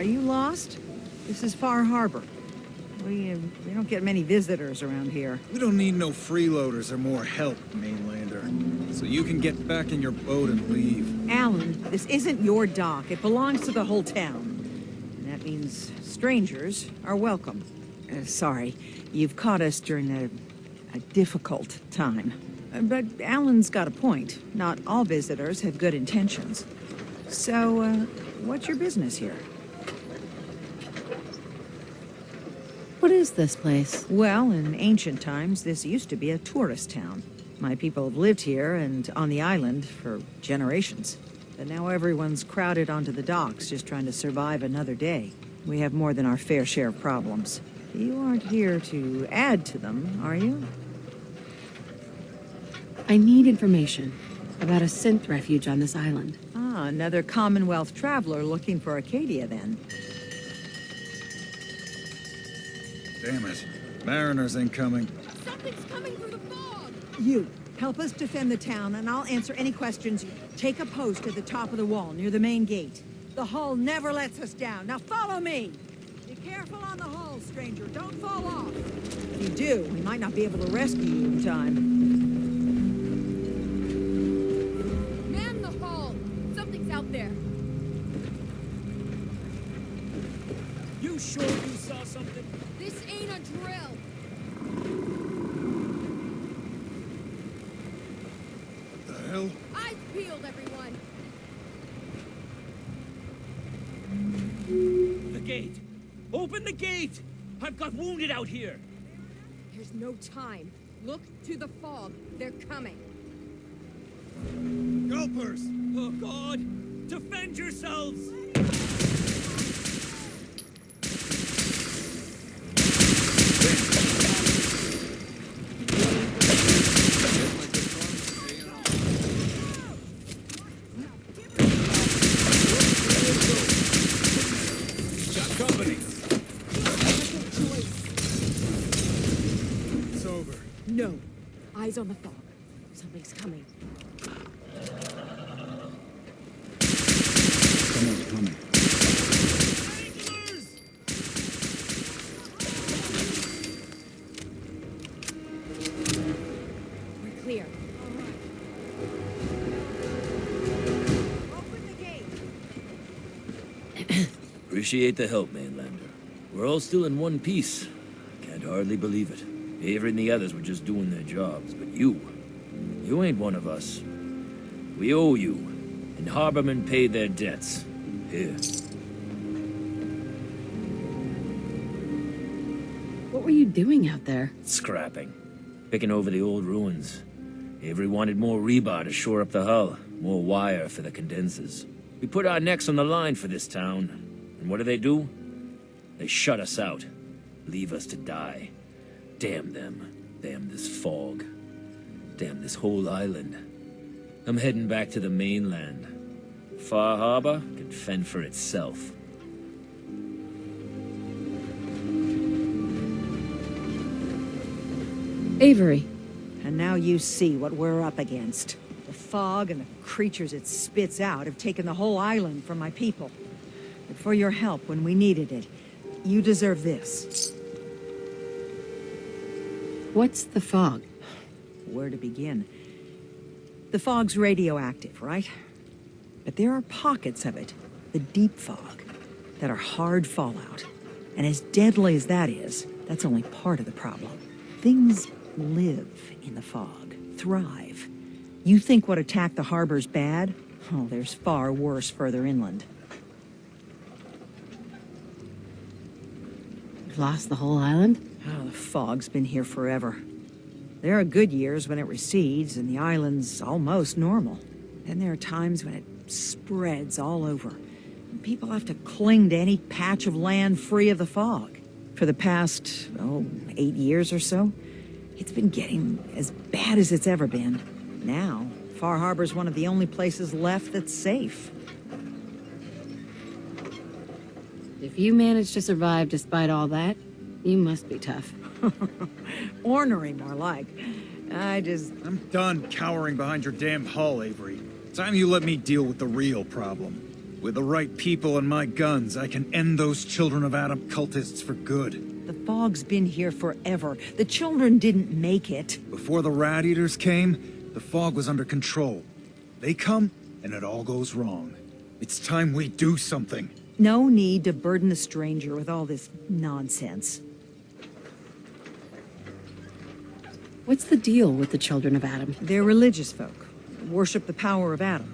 you lost? This is Far Harbor. We don't get many visitors around here. We don't need no freeloaders or more help, mainlander. So you can get back in your boat and leave. Alan, this isn't your dock. It belongs to the whole town. And that means strangers are welcome. Sorry, you've caught us during a difficult time. But Alan's got a point. Not all visitors have good intentions. So, what's your business here? What is this place? Well, in ancient times, this used to be a tourist town. My people have lived here and on the island for generations. But now everyone's crowded onto the docks, just trying to survive another day. We have more than our fair share of problems. You aren't here to add to them, are you? I need information about a synth refuge on this island. Ah, another Commonwealth traveler looking for Acadia, then. Damn it. Mariners incoming. Something's coming through the fog! You, help us defend the town, and I'll answer any questions. Take a post at the top of the wall, near the main gate. The hull never lets us down. Now follow me! Be careful on the hull, stranger. Don't fall off. If you do, we might not be able to rescue you in time. Man the hull! Something's out there. You sure you saw something? This ain't a drill! The hell? Eyes peeled, everyone! The gate! Open the gate! I've got wounded out here! There's no time. Look to the fog. They're coming. Gulpers! Oh, God! Defend yourselves! No. Eyes on the fog. Something's coming. Someone's coming. We're clear. Open the gate! Appreciate the help, Mainlander. We're all still in one piece. Can't hardly believe it. Avery and the others were just doing their jobs, but you ain't one of us. We owe you, and Harbormen paid their debts. Here. What were you doing out there? Scrapping. Picking over the old ruins. Avery wanted more rebar to shore up the hull, more wire for the condensers. We put our necks on the line for this town, and what do? They shut us out, leave us to die. Damn them. Damn this fog. Damn this whole island. I'm heading back to the mainland. Far Harbor can fend for itself. Avery. And now you see what we're up against. The fog and the creatures it spits out have taken the whole island from my people. But for your help when we needed it, you deserve this. What's the fog? Where to begin? The fog's radioactive, right? But there are pockets of it, the deep fog, that are hard fallout. And as deadly as that is, that's only part of the problem. Things live in the fog, thrive. You think what attacked the harbor's bad? Oh, there's far worse further inland. You've lost the whole island? Oh, the fog's been here forever. There are good years when it recedes and the island's almost normal. Then there are times when it spreads all over. And people have to cling to any patch of land free of the fog. For the past, 8 years or so, it's been getting as bad as it's ever been. Now, Far Harbor's one of the only places left that's safe. If you managed to survive despite all that, you must be tough. Ornery, more like. I'm done cowering behind your damn hull, Avery. Time you let me deal with the real problem. With the right people and my guns, I can end those Children of Adam cultists for good. The fog's been here forever. The children didn't make it. Before the Rat Eaters came, the fog was under control. They come, and it all goes wrong. It's time we do something. No need to burden the stranger with all this nonsense. What's the deal with the Children of Adam? They're religious folk. Worship the power of Adam.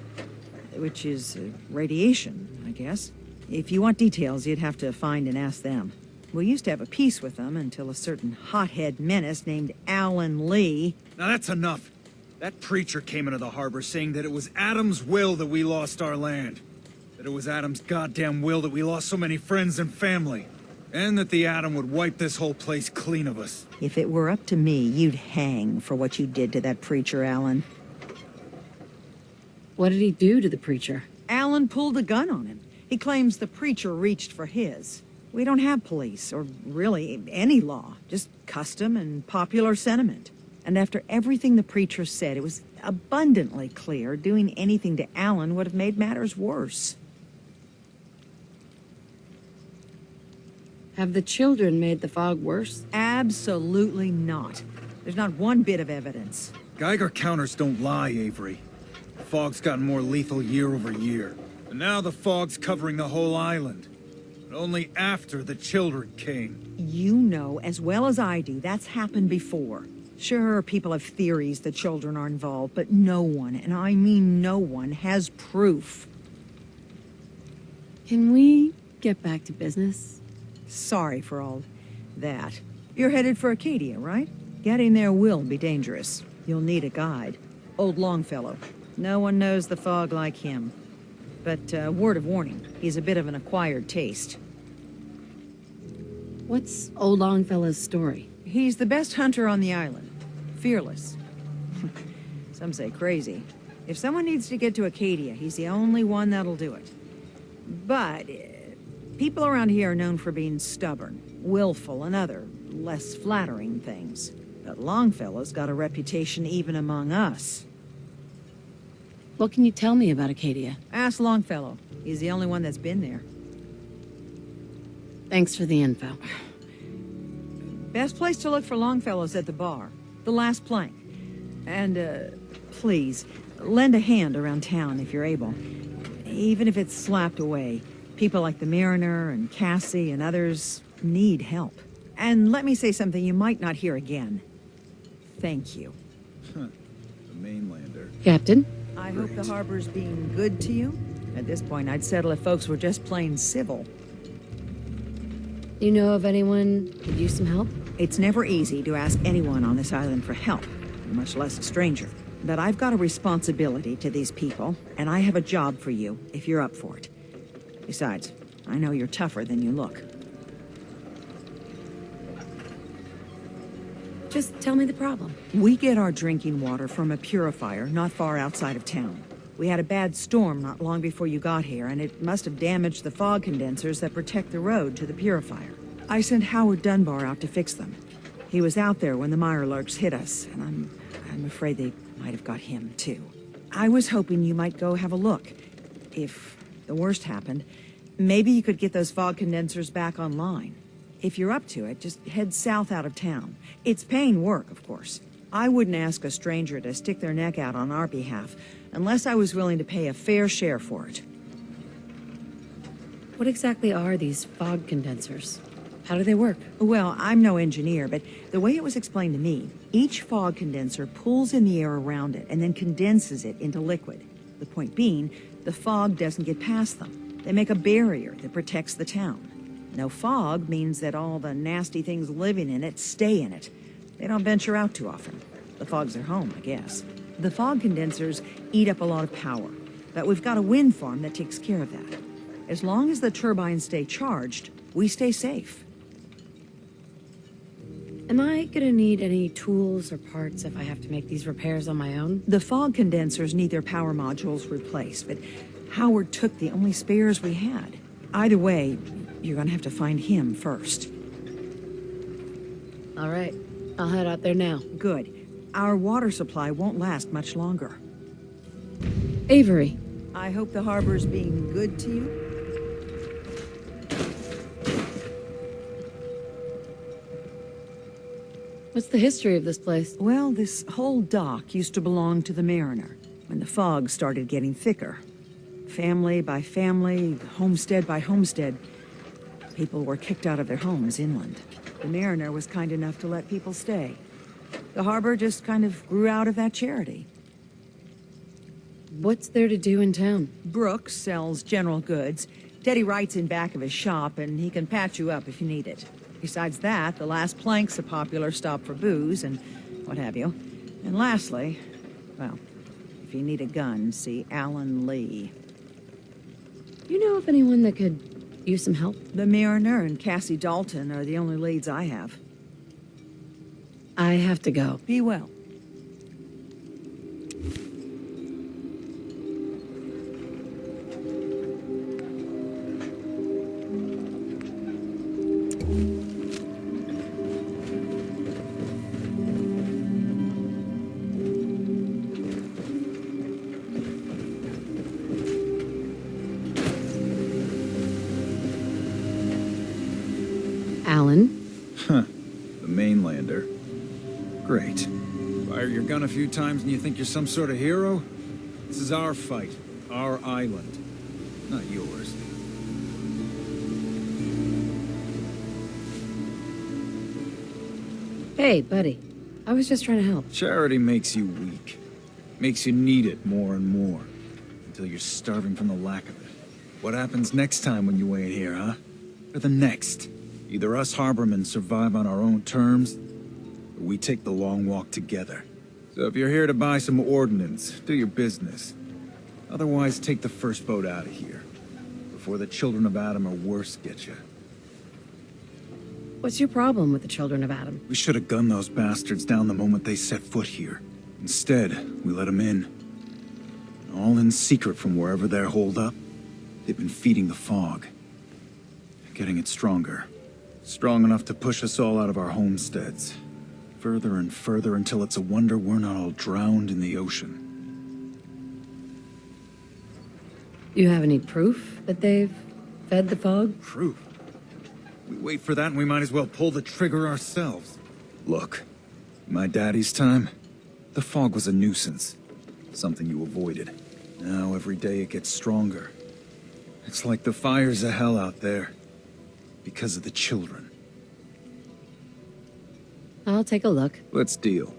Which is radiation, I guess. If you want details, you'd have to find and ask them. We used to have a peace with them until a certain hothead menace named Alan Lee... Now that's enough. That preacher came into the harbor saying that it was Adam's will that we lost our land. That it was Adam's goddamn will that we lost so many friends and family. And that the Adam would wipe this whole place clean of us. If it were up to me, you'd hang for what you did to that preacher, Alan. What did he do to the preacher? Alan pulled a gun on him. He claims the preacher reached for his. We don't have police, or really any law, just custom and popular sentiment. And after everything the preacher said, it was abundantly clear doing anything to Alan would have made matters worse. Have the children made the fog worse? Absolutely not. There's not one bit of evidence. Geiger counters don't lie, Avery. The fog's gotten more lethal year over year. And now the fog's covering the whole island. But only after the children came. You know as well as I do that's happened before. Sure, people have theories the children are involved, but no one, and I mean no one, has proof. Can we get back to business? Sorry for all that. You're headed for Acadia, right? Getting there will be dangerous. You'll need a guide. Old Longfellow. No one knows the fog like him. But word of warning, he's a bit of an acquired taste. What's old Longfellow's story? He's the best hunter on the island. Fearless. Some say crazy. If someone needs to get to Acadia, he's the only one that'll do it. But people around here are known for being stubborn, willful, and other, less flattering things. But Longfellow's got a reputation even among us. What can you tell me about Acadia? Ask Longfellow. He's the only one that's been there. Thanks for the info. Best place to look for Longfellow's at the bar. The last plank. And, please, lend a hand around town if you're able. Even if it's slapped away. People like the Mariner and Cassie and others need help. And let me say something you might not hear again. Thank you. The mainlander. Captain? I hope the harbor's being good to you. At this point, I'd settle if folks were just plain civil. You know of anyone who could use some help? It's never easy to ask anyone on this island for help, much less a stranger. But I've got a responsibility to these people, and I have a job for you, if you're up for it. Besides, I know you're tougher than you look. Just tell me the problem. We get our drinking water from a purifier not far outside of town. We had a bad storm not long before you got here, and it must have damaged the fog condensers that protect the road to the purifier. I sent Howard Dunbar out to fix them. He was out there when the Mirelurks hit us, and I'm afraid they might have got him, too. I was hoping you might go have a look. If the worst happened, maybe you could get those fog condensers back online. If you're up to it, just head south out of town. It's paying work, of course. I wouldn't ask a stranger to stick their neck out on our behalf, unless I was willing to pay a fair share for it. What exactly are these fog condensers? How do they work? Well, I'm no engineer, but the way it was explained to me, each fog condenser pulls in the air around it and then condenses it into liquid. The point being, the fog doesn't get past them. They make a barrier that protects the town. No fog means that all the nasty things living in it stay in it. They don't venture out too often. The fog's their home, I guess. The fog condensers eat up a lot of power, but we've got a wind farm that takes care of that. As long as the turbines stay charged, we stay safe. Am I gonna need any tools or parts if I have to make these repairs on my own? The fog condensers need their power modules replaced, but Howard took the only spares we had. Either way, you're gonna have to find him first. All right, I'll head out there now. Good. Our water supply won't last much longer. Avery, I hope the harbor's being good to you. What's the history of this place? Well, this whole dock used to belong to the Mariner, when the fog started getting thicker. Family by family, homestead by homestead, people were kicked out of their homes inland. The Mariner was kind enough to let people stay. The harbor just kind of grew out of that charity. What's there to do in town? Brooks sells general goods. Teddy writes in back of his shop, and he can patch you up if you need it. Besides that, the Last Plank's a popular stop for booze and what have you. And lastly, well, if you need a gun, see Alan Lee. You know of anyone that could use some help? The Mariner and Cassie Dalton are the only leads I have. I have to go. Be well. Alan? Huh. The mainlander. Great. Fire your gun a few times and you think you're some sort of hero? This is our fight. Our island. Not yours. Hey, buddy. I was just trying to help. Charity makes you weak. Makes you need it more and more. Until you're starving from the lack of it. What happens next time when you ain't here, huh? Or the next? Either us harbormen survive on our own terms, or we take the long walk together. So if you're here to buy some ordnance, do your business. Otherwise, take the first boat out of here. Before the children of Adam or worse get you. What's your problem with the Children of Adam? We should have gunned those bastards down the moment they set foot here. Instead, we let them in. All in secret from wherever they're holed up. They've been feeding the fog. Getting it stronger. Strong enough to push us all out of our homesteads. Further and further until it's a wonder we're not all drowned in the ocean. You have any proof that they've fed the fog? Proof? We wait for that and we might as well pull the trigger ourselves. Look, in my daddy's time, the fog was a nuisance. Something you avoided. Now every day it gets stronger. It's like the fires of hell out there. Because of the children. I'll take a look. Let's deal.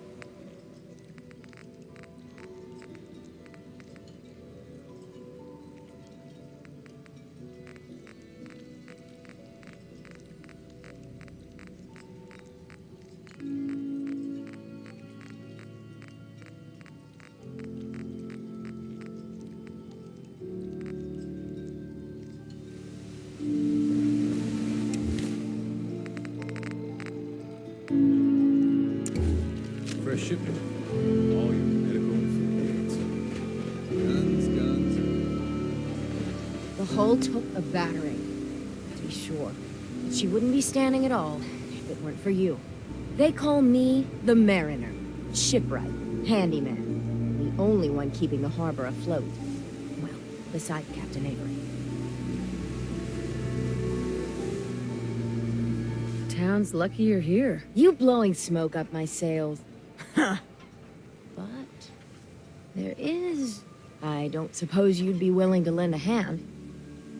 Fresh shipment. All your medical needs. Guns. The hull took a battering, to be sure. But she wouldn't be standing at all if it weren't for you. They call me the Mariner. Shipwright. Handyman. The only one keeping the harbor afloat. Well, beside Captain Avery. Town's lucky you're here. You blowing smoke up my sails. Huh. But there is... I don't suppose you'd be willing to lend a hand.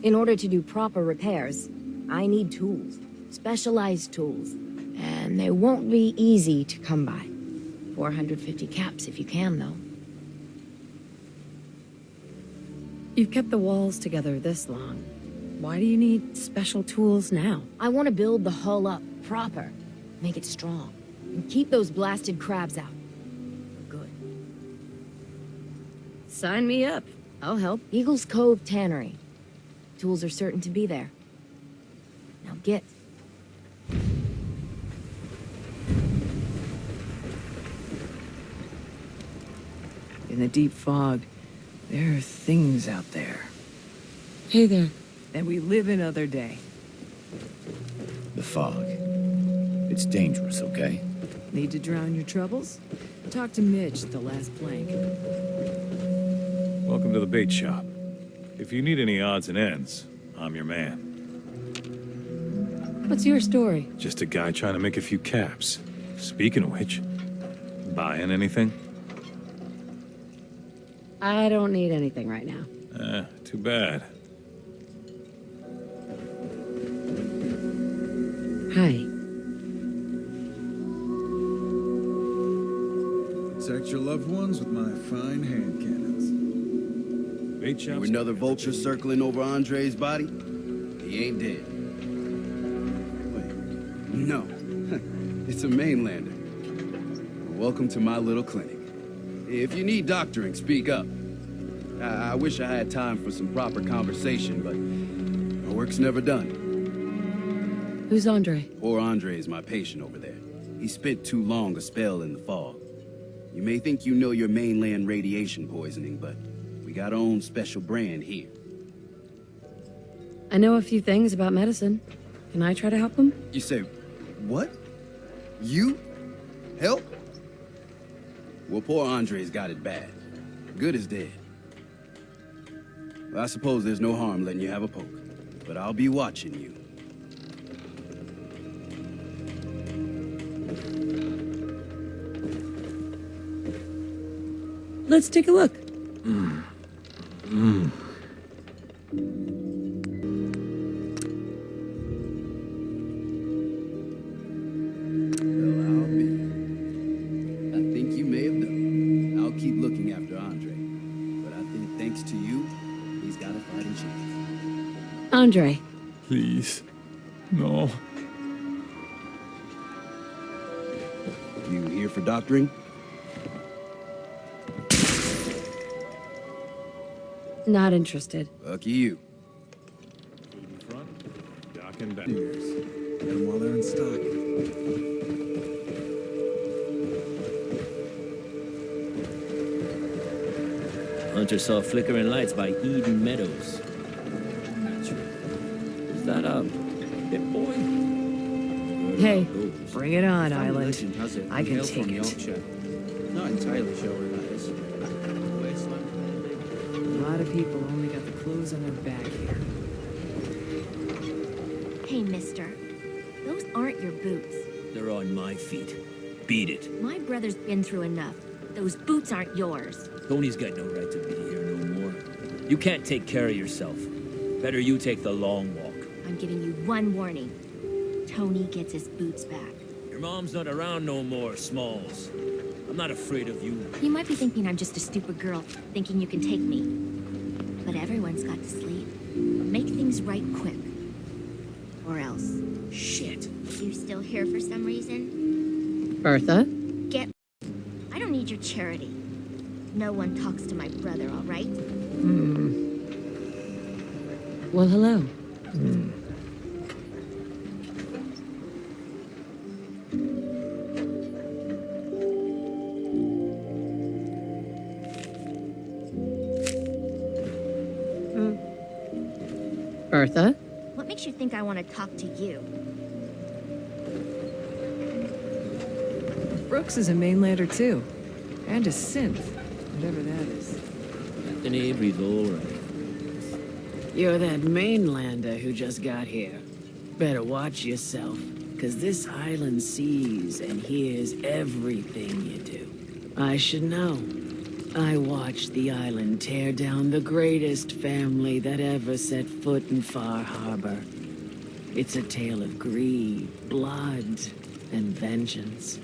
In order to do proper repairs, I need tools. Specialized tools. And they won't be easy to come by. 450 caps if you can, though. You've kept the walls together this long. Why do you need special tools now? I want to build the hull up proper. Make it strong. And keep those blasted crabs out. Good. Sign me up. I'll help. Eagle's Cove Tannery. Tools are certain to be there. Now get. In the deep fog, there are things out there. Hey there. And we live another day. The fog. It's dangerous, okay? Need to drown your troubles? Talk to Mitch at the Last Plank. Welcome to the bait shop. If you need any odds and ends, I'm your man. What's your story? Just a guy trying to make a few caps. Speaking of which, buying anything? I don't need anything right now. Too bad. Hi. Protect your loved ones with my fine hand cannons. Bait shops. Another vulture circling over Andre's body? He ain't dead. Wait, no. It's a mainlander. Welcome to my little clinic. If you need doctoring, speak up. I wish I had time for some proper conversation, but my work's never done. Who's Andre? Poor Andre is my patient over there. He spent too long a spell in the fog. You may think you know your mainland radiation poisoning, but we got our own special brand here. I know a few things about medicine. Can I try to help him? You say, what? You? Help? Well, poor Andre's got it bad. Good is dead. Well, I suppose there's no harm letting you have a poke, but I'll be watching you. Let's take a look. Well, I'll be. I think you may have done. I'll keep looking after Andre, but I think thanks to you, he's got a fighting chance. Andre. Please. No. You here for doctoring? Not interested. Lucky you. Front, dock and back. Years. Get them while they're in stock. Hunter saw flickering lights by Eden Meadows. Is that up? Hit boy? Hey, bring it on, Island. I can take it. Not entirely sure where that is. A lot of people only got the clothes on their back here. Hey, mister. Those aren't your boots. They're on my feet. Beat it. My brother's been through enough. Those boots aren't yours. Tony's got no right to be here no more. You can't take care of yourself. Better you take the long walk. I'm giving you one warning. Tony gets his boots back. Your mom's not around no more, Smalls. I'm not afraid of you. You might be thinking I'm just a stupid girl, thinking you can take me. But everyone's got to sleep. Make things right quick. Or else. Shit. You still here for some reason? Bertha? Get... I don't need your charity. No one talks to my brother, all right? Well, hello. Bertha? What makes you think I want to talk to you? Brooks is a mainlander too. And a synth, whatever that is. Captain Avery's all right. You're that mainlander who just got here. Better watch yourself, 'cause this island sees and hears everything you do. I should know. I watched the island tear down the greatest family that ever set foot in Far Harbor. It's a tale of greed, blood, and vengeance.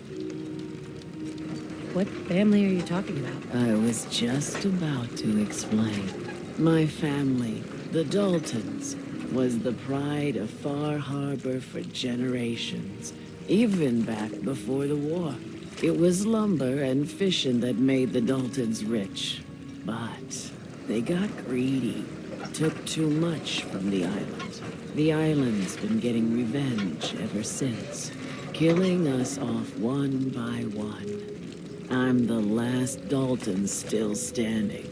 What family are you talking about? I was just about to explain. My family, the Daltons, was the pride of Far Harbor for generations, even back before the war. It was lumber and fishing that made the Daltons rich. But they got greedy, took too much from the island. The island's been getting revenge ever since, killing us off one by one. I'm the last Dalton still standing.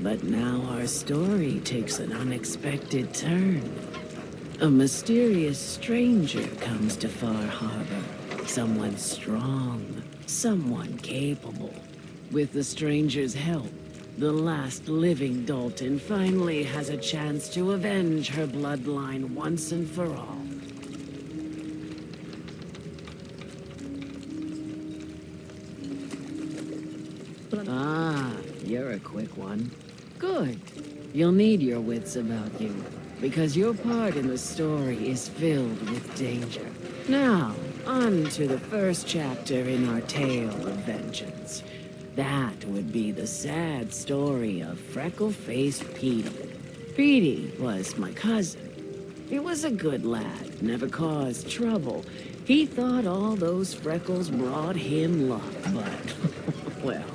But now our story takes an unexpected turn. A mysterious stranger comes to Far Harbor. Someone strong, someone capable. With the stranger's help, The last living Dalton finally has a chance to avenge her bloodline once and for all. Ah, you're a quick one. Good. You'll need your wits about you, because your part in the story is filled with danger. Now, on to the first chapter in our tale of vengeance. That would be the sad story of freckle-faced Petey. Petey was my cousin. He was a good lad, never caused trouble. He thought all those freckles brought him luck, but, well,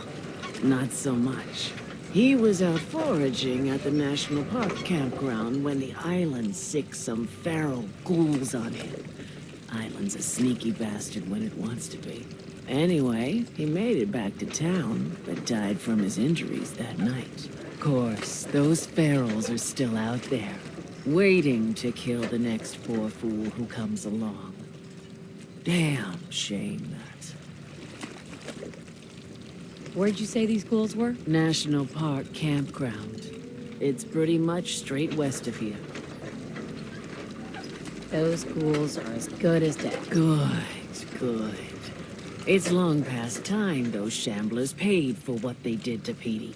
not so much. He was out foraging at the National Park campground when the island sicked some feral ghouls on him. Island's a sneaky bastard when it wants to be. Anyway, he made it back to town, but died from his injuries that night. Of course, those ferals are still out there, waiting to kill the next poor fool who comes along. Damn shame that. Where'd you say these ghouls were? National Park campground. It's pretty much straight west of here. Those ghouls are as good as dead. Good. It's long past time those shamblers paid for what they did to Petey.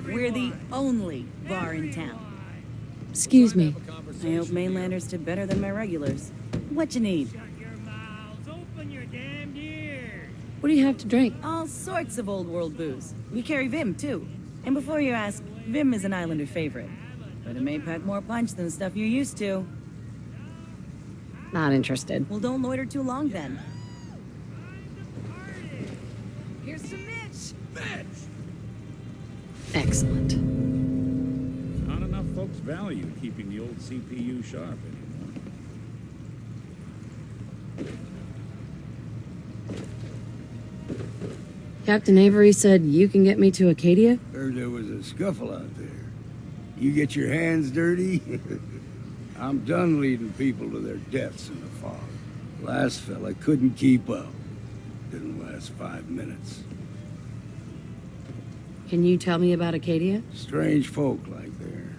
We're the only bar in town. Excuse me. I hope mainlanders did better than my regulars. What you need? What do you have to drink? All sorts of old world booze. We carry Vim, too. And before you ask, Vim is an Islander favorite. But it may pack more punch than the stuff you're used to. Not interested. Well, don't loiter too long, then. Here's some Mitch! Excellent. Not enough folks value keeping the old CPU sharp anymore. Captain Avery said you can get me to Acadia? Heard there was a scuffle out there. You get your hands dirty? I'm done leading people to their deaths in the fog. Last fella couldn't keep up. Didn't last 5 minutes. Can you tell me about Acadia? Strange folk like there.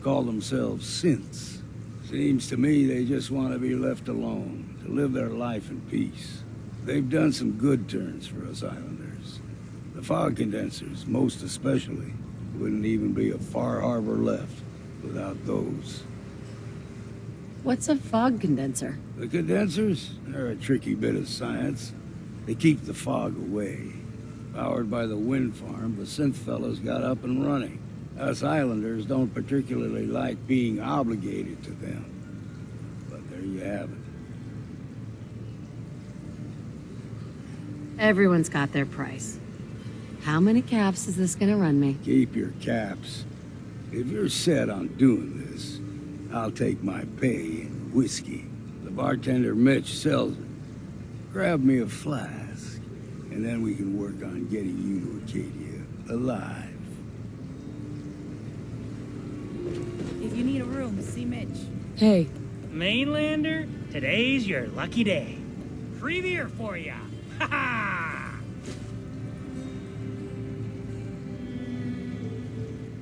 Call themselves synths. Seems to me they just want to be left alone, to live their life in peace. They've done some good turns for us islanders. The fog condensers, most especially, wouldn't even be a Far Harbor left without those. What's a fog condenser? The condensers? They're a tricky bit of science. They keep the fog away. Powered by the wind farm, the synth fellows got up and running. Us islanders don't particularly like being obligated to them. But there you have it. Everyone's got their price. How many caps is this gonna run me? Keep your caps. If you're set on doing this, I'll take my pay in whiskey. The bartender Mitch sells it. Grab me a flask, and then we can work on getting you to Acadia alive. If you need a room, see Mitch. Hey. Mainlander, today's your lucky day. Free beer for ya. Ha ha!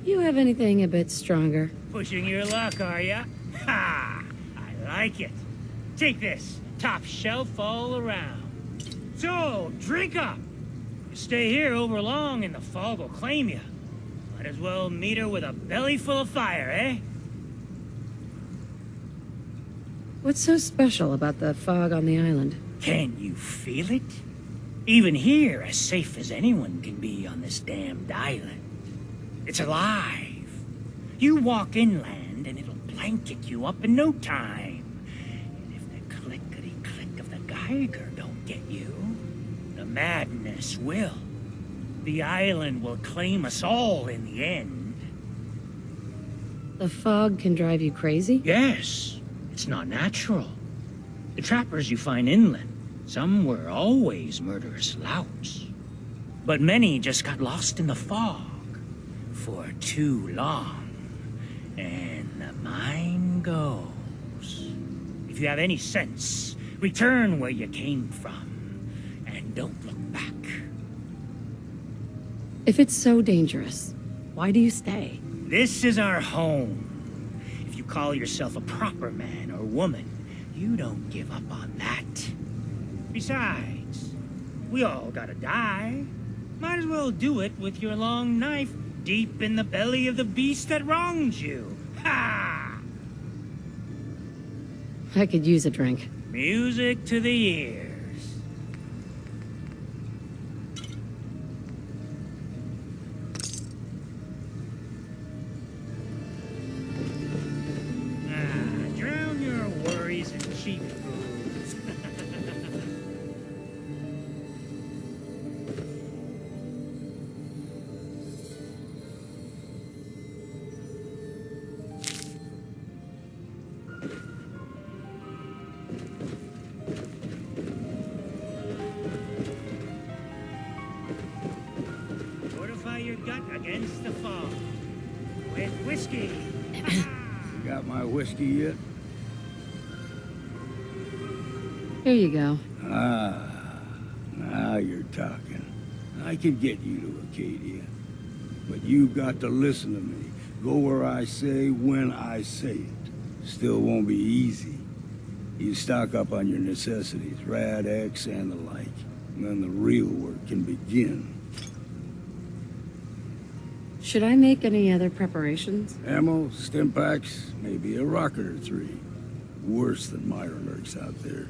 You have anything a bit stronger? Pushing your luck, are ya? Ha! I like it. Take this. Top shelf all around. So, drink up. You stay here over long and the fog will claim you. Might as well meet her with a belly full of fire, eh? What's so special about the fog on the island? Can you feel it? Even here, as safe as anyone can be on this damned island. It's alive. You walk inland and it'll blanket you up in no time. And if the clickety-click of the Geiger don't get you, the madness will. The island will claim us all in the end. The fog can drive you crazy? Yes, it's not natural. The trappers you find inland, some were always murderous louts. But many just got lost in the fog for too long. And the mind goes. If you have any sense, return where you came from. And don't look back. If it's so dangerous, why do you stay? This is our home. If you call yourself a proper man or woman, you don't give up on that. Besides, we all gotta die. Might as well do it with your long knife deep in the belly of the beast that wronged you. Ha! I could use a drink. Music to the ears. Drown your worries in cheap booze. Fortify your gut against the fog. With whiskey. You got my whiskey yet? Here you go. Ah, now you're talking. I can get you to Acadia. But you've got to listen to me. Go where I say, when I say it. Still won't be easy. You stock up on your necessities, Rad X and the like. And then the real work can begin. Should I make any other preparations? Ammo, stim packs, maybe a rocket or three. Worse than Myra lurks out there.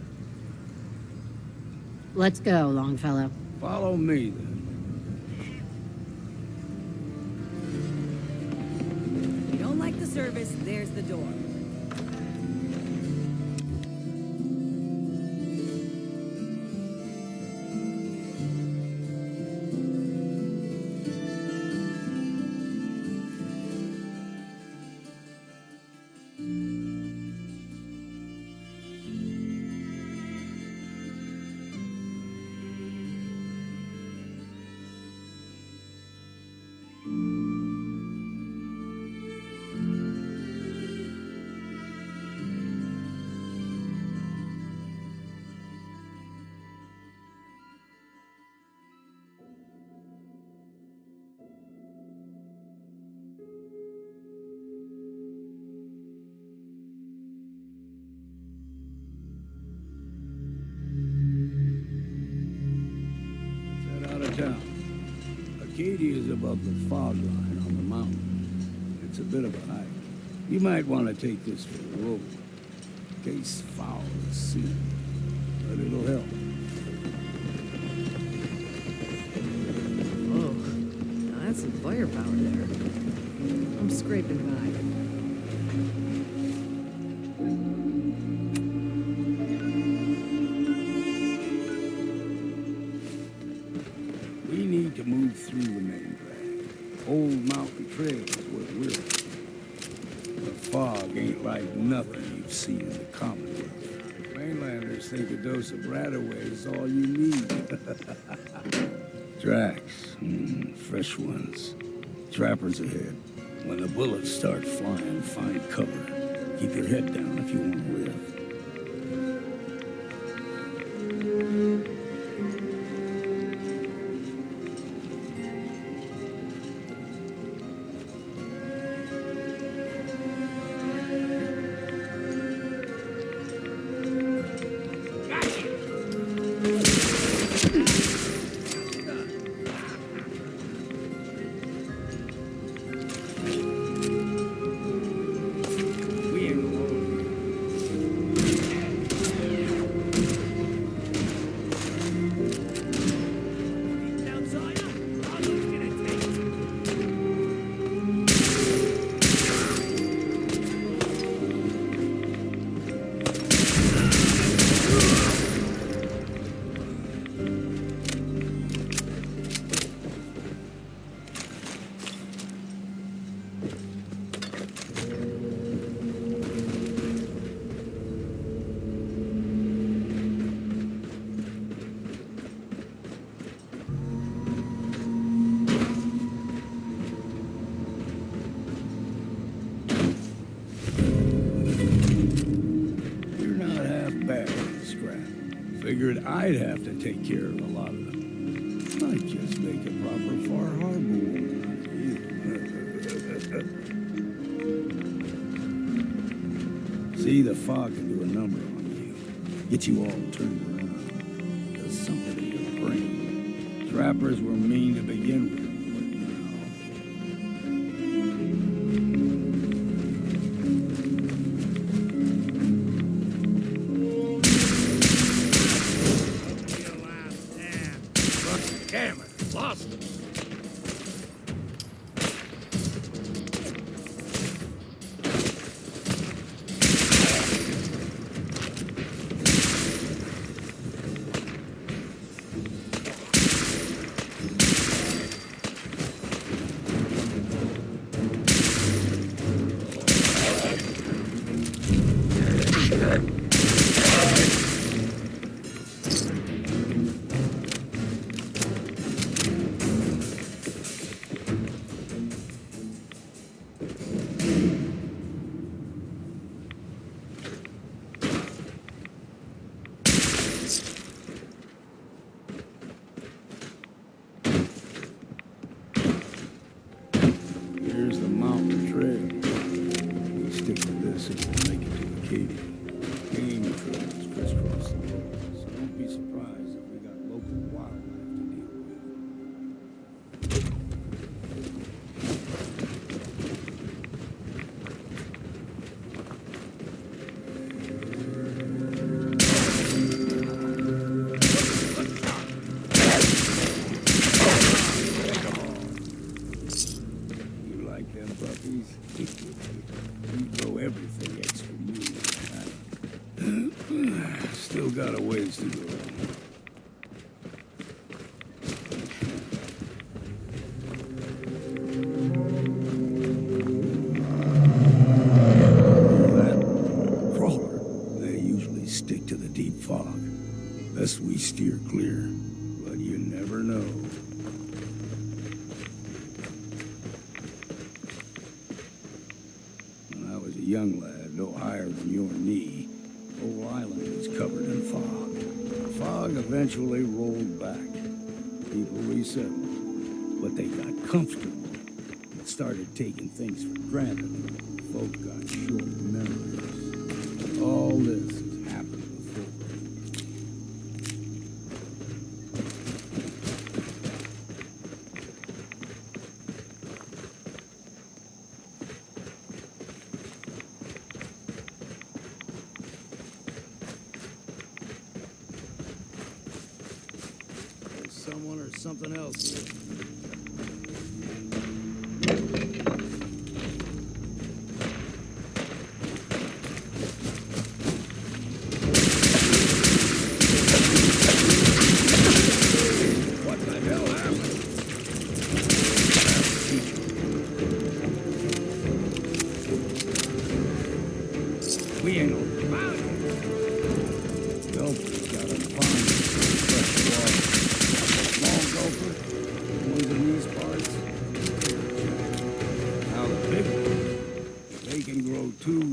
Let's go, Longfellow. Follow me, then. If you don't like the service, there's the door. Town. Acadia is above the fog line on the mountain. It's a bit of a hike. You might want to take this for the road. In case foul is seen. But it'll help. Whoa. Now that's some firepower there. I'm scraping by. We need to move through the main drag. Old mountain trail is where we're at. The fog ain't like nothing you've seen in the Commonwealth. Mainlanders think a dose of Bradaway is all you need. Tracks, fresh ones. Trappers ahead. When the bullets start flying, find cover. Keep your head down if you want to live. Figured I'd have to take care of a lot of them. Might just make a proper Far Harbor woman out of you. See, the fog can do a number on you. Get you all turned around. Does something to your brain. Trappers were mean to begin with, but now... Damn it, lost him. here's the mountain trail. We stick with this and we'll make it to Acadia. Game trails crisscross the road, so don't be surprised if we got local wildlife to deal with. You like them puppies? You throw everything extra move. Still got a ways to go. That crawler, they usually stick to the deep fog. Best we steer clear, but you never know. When I was a young lad, no higher than your knee, the whole island was covered in fog. The fog eventually rolled back. People resettled, but they got comfortable and started taking things for granted. Folk got short memories. All this has happened before. There's someone or something else here. What the hell happened? We ain't no Gopher's got a fine fresh water. Small gopher, ones in these parts. Now the big ones, they can grow too.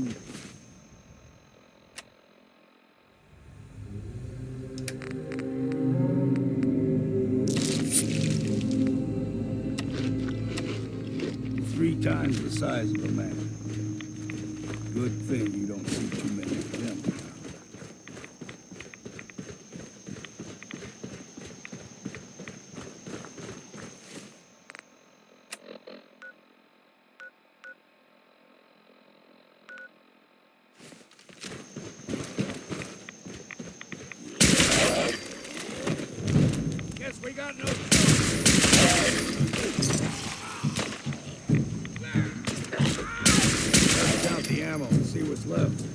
3 times the size of a man. Good thing you don't see too many of them around. Guess we got no count the ammo and see what's left.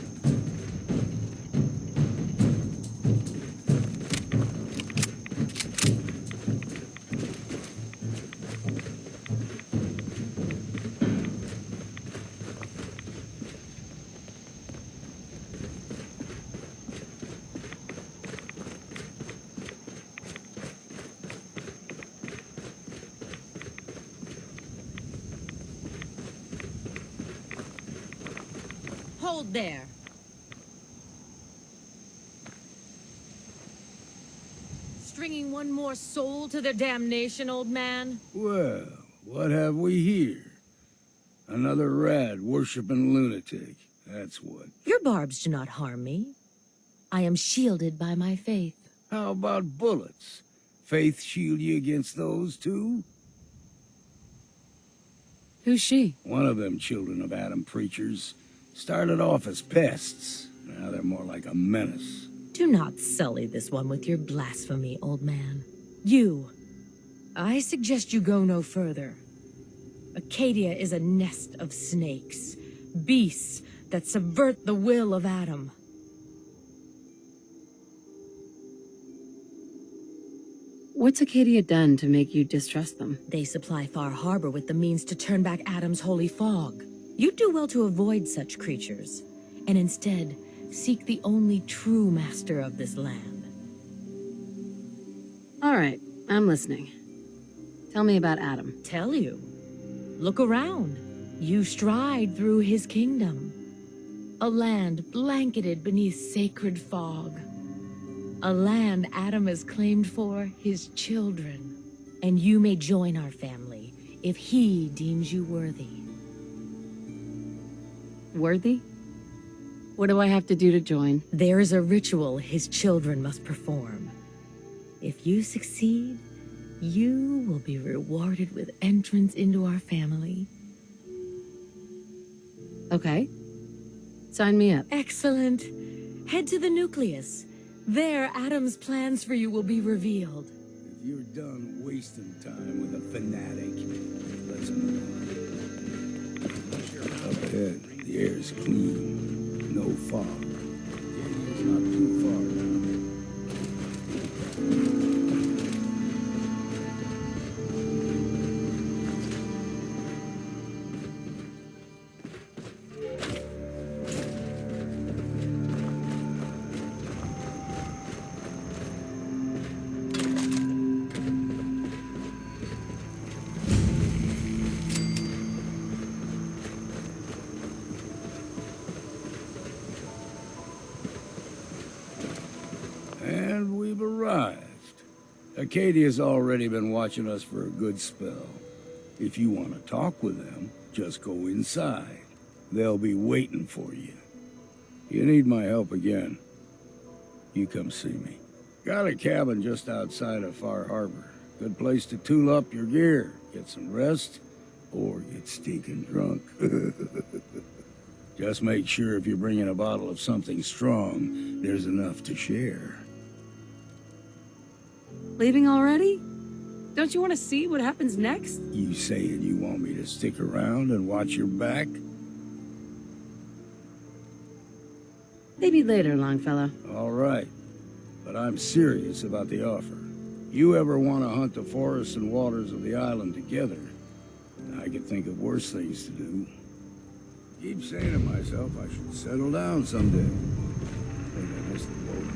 Hold there. stringing one more soul to their damnation, old man? Well, what have we here? Another rad-worshipping lunatic, that's what. Your barbs do not harm me. I am shielded by my faith. How about bullets? Faith shield you against those, too? Who's she? One of them children of Adam preachers. Started off as pests. Now they're more like a menace. Do not sully this one with your blasphemy, old man. You. I suggest you go no further. Acadia is a nest of snakes. Beasts that subvert the will of Adam. What's Acadia done to make you distrust them? They supply Far Harbor with the means to turn back Adam's holy fog. You'd do well to avoid such creatures, and instead seek the only true master of this land. All right, I'm listening. Tell me about Adam. Tell you. Look around. You stride through his kingdom. A land blanketed beneath sacred fog. A land Adam has claimed for his children. And you may join our family if he deems you worthy. Worthy? What do I have to do to join? There is a ritual his children must perform. If you succeed, you will be rewarded with entrance into our family. Okay. Sign me up. Excellent. Head to the nucleus. There, Adam's plans for you will be revealed. If you're done wasting time with a fanatic, let's move on. Up ahead, the air's clean. No fog. It's not too far now. And we've arrived. Acadia's already been watching us for a good spell. If you want to talk with them, just go inside. They'll be waiting for you. You need my help again, you come see me. Got a cabin just outside of Far Harbor. Good place to tool up your gear, get some rest, or get stinking drunk. Just make sure if you're bringing a bottle of something strong, there's enough to share. Leaving already? Don't you want to see what happens next? You saying you want me to stick around and watch your back? Maybe later, Longfellow. All right. But I'm serious about the offer. You ever want to hunt the forests and waters of the island together, I could think of worse things to do. Keep saying to myself I should settle down someday. I think I missed the boat.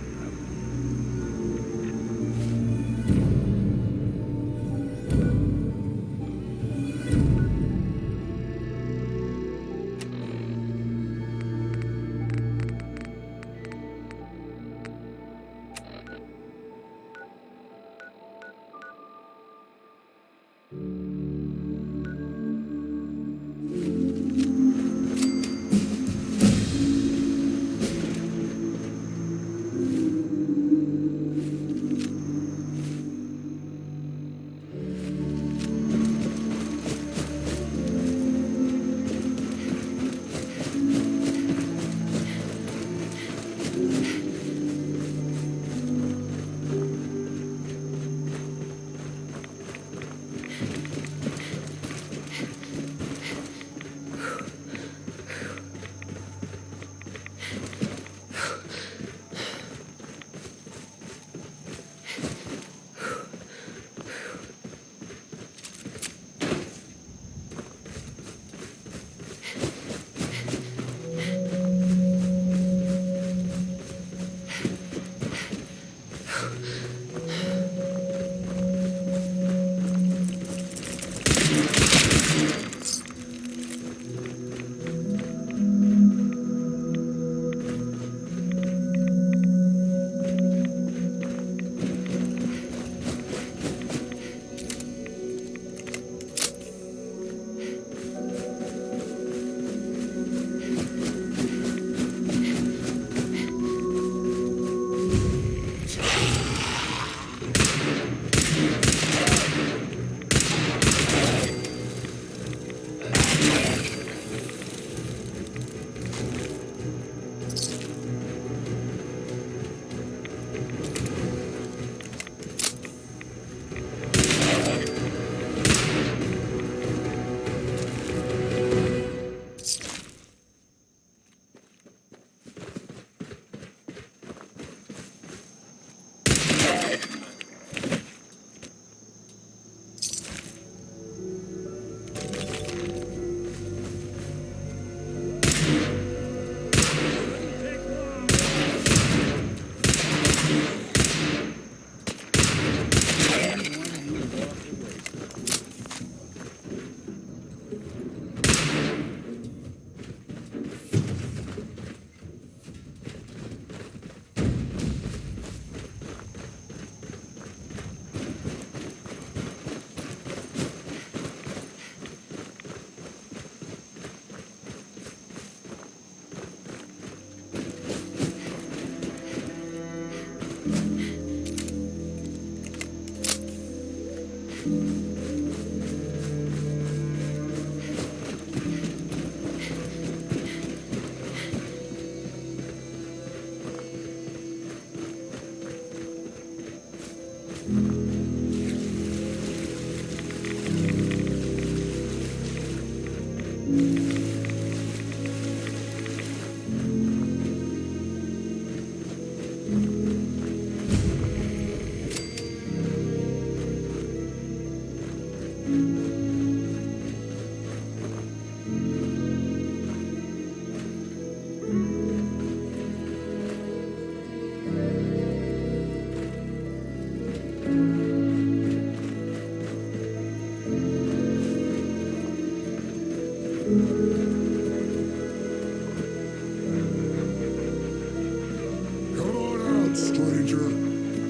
on, stranger.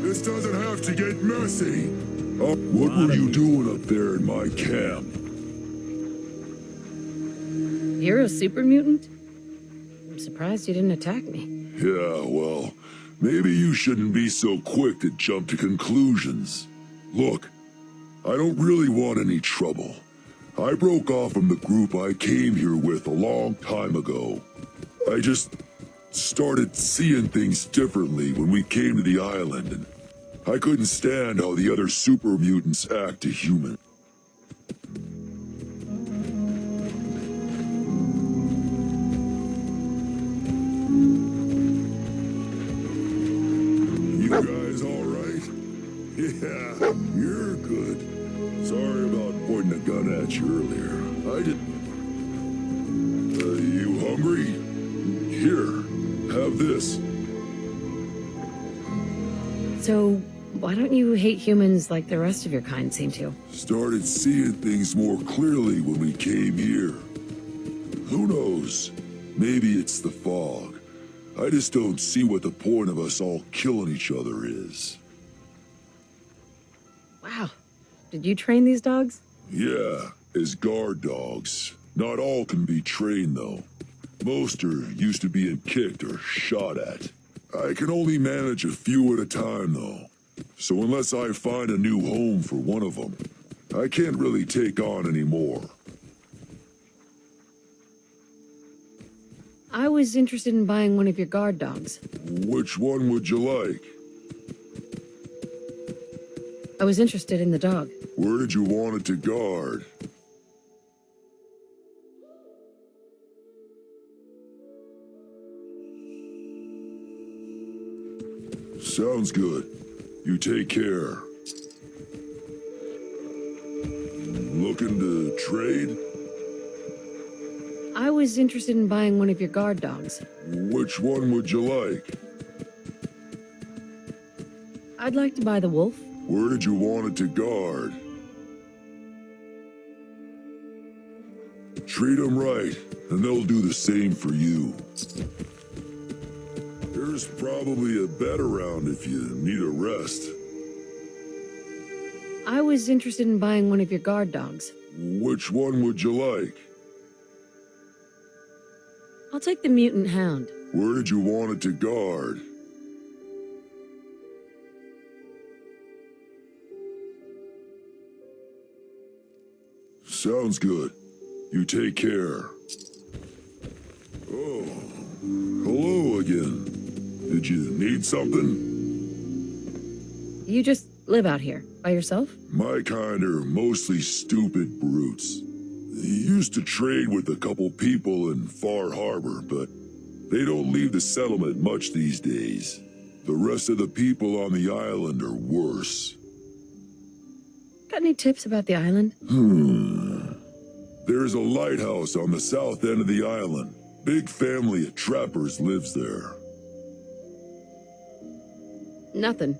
This doesn't have to get messy. What were you doing up there in my camp? You're a supermutant? I'm surprised you didn't attack me. Yeah, well, maybe you shouldn't be so quick to jump to conclusions. Look, I don't really want any trouble. I broke off from the group I came here with a long time ago. I just started seeing things differently when we came to the island, and I couldn't stand how the other super mutants act to humans. You guys all right? Yeah, you're good. Sorry about pointing a gun at you earlier. I didn't... you hungry? Here, have this. So, why don't you hate humans like the rest of your kind seem to? Started seeing things more clearly when we came here. Who knows? Maybe it's the fog. I just don't see what the point of us all killing each other is. Wow. Did you train these dogs? Yeah, as guard dogs. Not all can be trained, though. Most are used to being kicked or shot at. I can only manage a few at a time, though. So unless I find a new home for one of them, I can't really take on any more. I was interested in buying one of your guard dogs. Which one would you like? I was interested in the dog. Where did you want it to guard? Sounds good. You take care. Looking to trade? I was interested in buying one of your guard dogs. Which one would you like? I'd like to buy the wolf. Where did you want it to guard? Treat them right, and they'll do the same for you. There's probably a bed around if you need a rest. I was interested in buying one of your guard dogs. Which one would you like? I'll take the mutant hound. Where did you want it to guard? Sounds good. You take care. Oh, hello again. Did you need something? You just live out here, by yourself? My kind are mostly stupid brutes. They used to trade with a couple people in Far Harbor, but they don't leave the settlement much these days. The rest of the people on the island are worse. Got any tips about the island? There's a lighthouse on the south end of the island. Big family of trappers lives there. Nothing.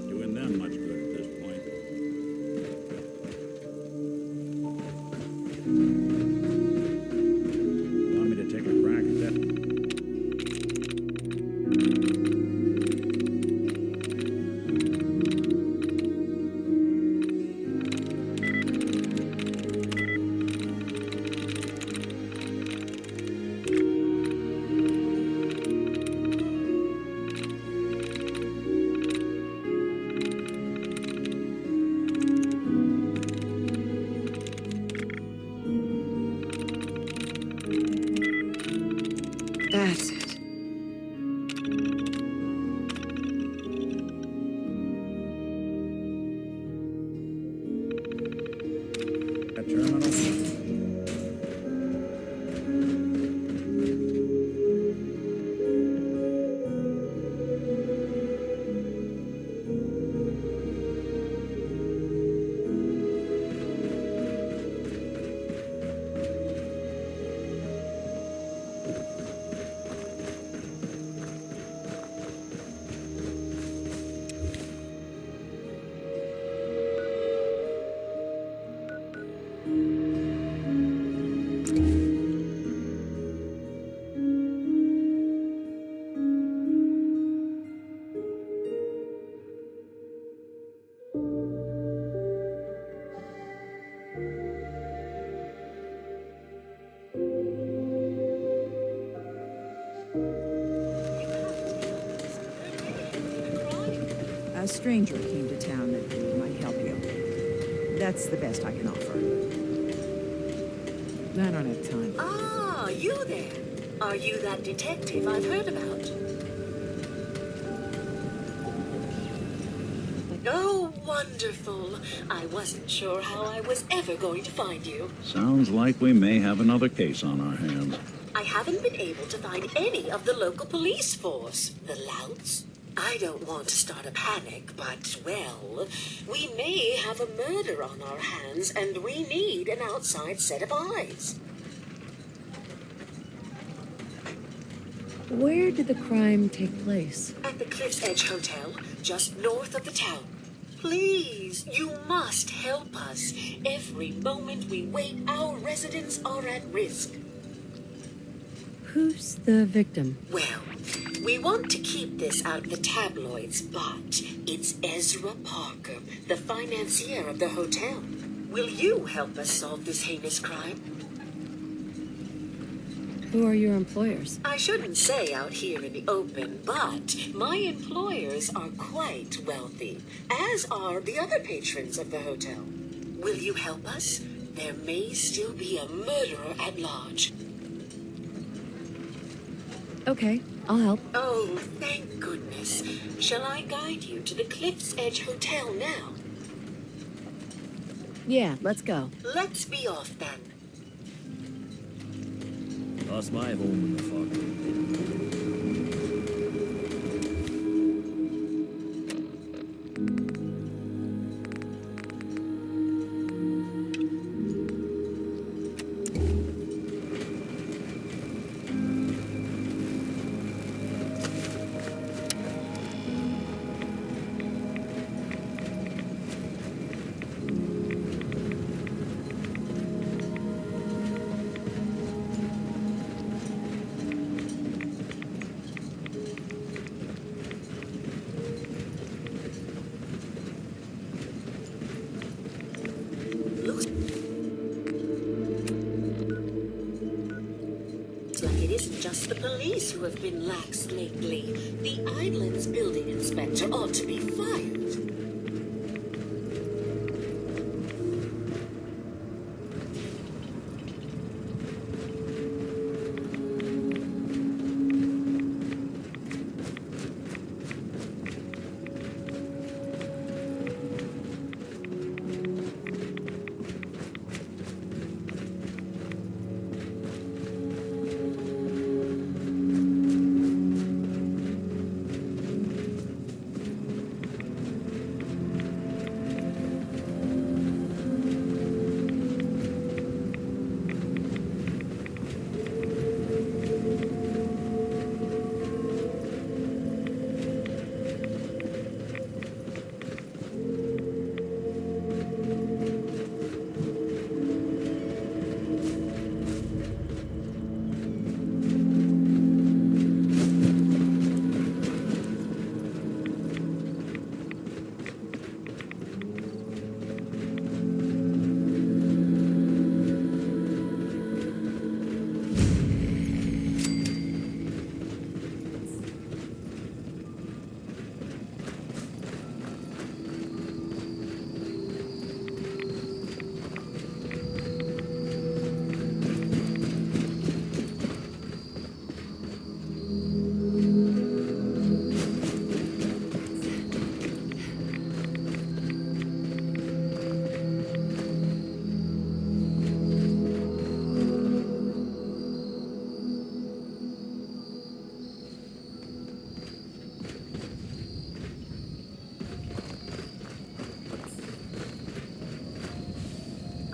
Doing them much good at this point. Want me to take a crack at that? stranger came to town that might help you. That's the best I can offer. I don't have time. Ah, you there. Are you that detective I've heard about? Oh, wonderful. I wasn't sure how I was ever going to find you. Sounds like we may have another case on our hands. I haven't been able to find any of the local police force. The louts? I don't want to start a panic, but, well, we may have a murder on our hands, and we need an outside set of eyes. Where did the crime take place? At the Cliff's Edge Hotel, just north of the town. Please, you must help us. Every moment we wait, our residents are at risk. Who's the victim? Well, we want to keep this out of the tabloids, but it's Ezra Parker, the financier of the hotel. Will you help us solve this heinous crime? Who are your employers? I shouldn't say out here in the open, but my employers are quite wealthy, as are the other patrons of the hotel. Will you help us? There may still be a murderer at large. Okay, I'll help. Oh, thank goodness. Shall I guide you to the Cliff's Edge Hotel now? Yeah, let's go. Let's be off then. Lost my home in the fog. Just the police who have been lax lately. The island's building inspector ought to be fired.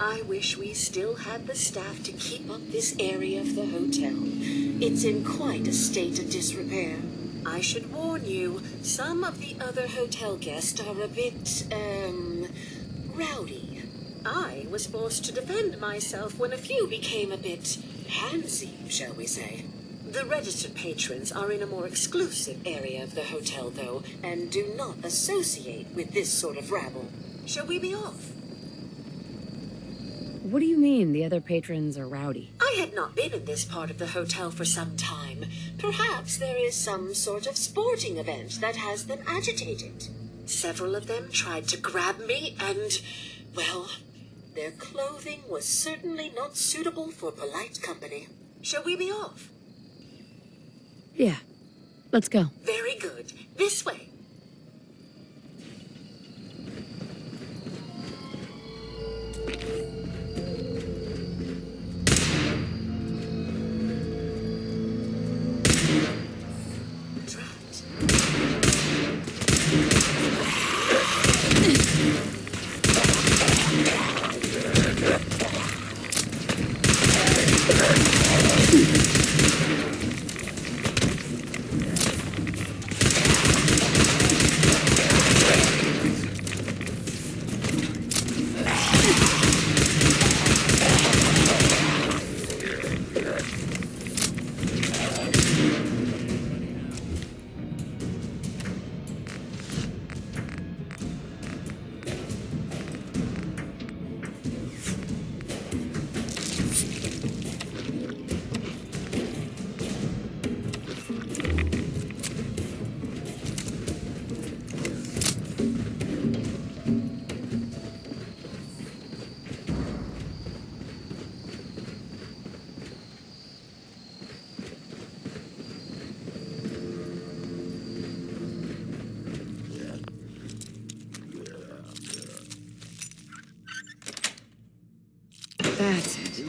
I wish we still had the staff to keep up this area of the hotel. It's in quite a state of disrepair. I should warn you, some of the other hotel guests are a bit, rowdy. I was forced to defend myself when a few became a bit handsy, shall we say. The registered patrons are in a more exclusive area of the hotel, though, and do not associate with this sort of rabble. Shall we be off? What do you mean the other patrons are rowdy? I had not been in this part of the hotel for some time. Perhaps there is some sort of sporting event that has them agitated. Several of them tried to grab me and, well, their clothing was certainly not suitable for polite company. Shall we be off? Yeah. Let's go. Very good. This way. That's it.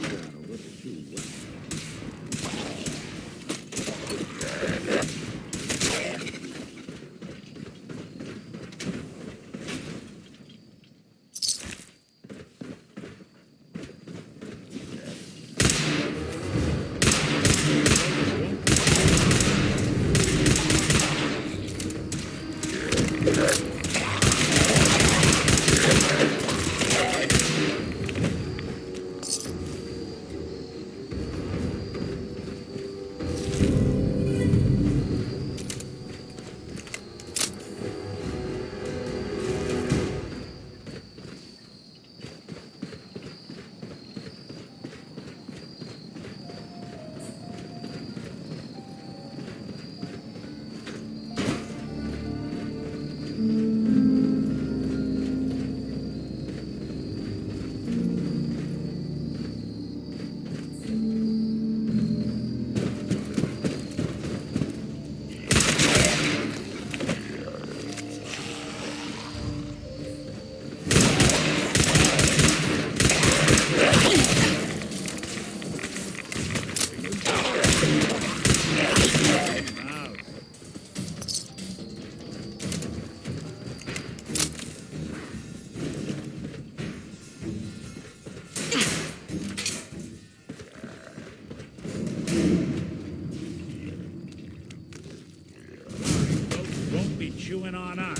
Won't be chewing on us.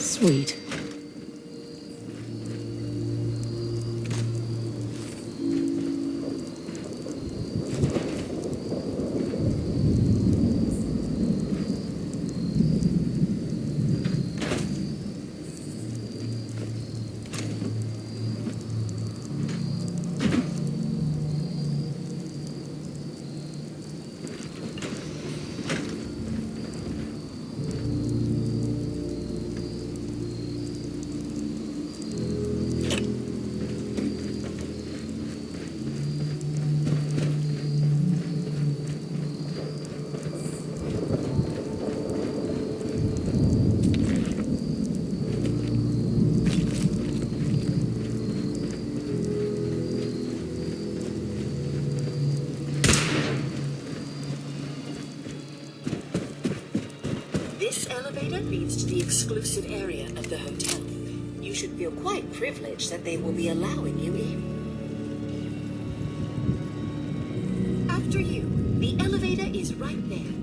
Sweet. This elevator leads to the exclusive area of the hotel. You should feel quite privileged that they will be allowing you in. After you, the elevator is right there.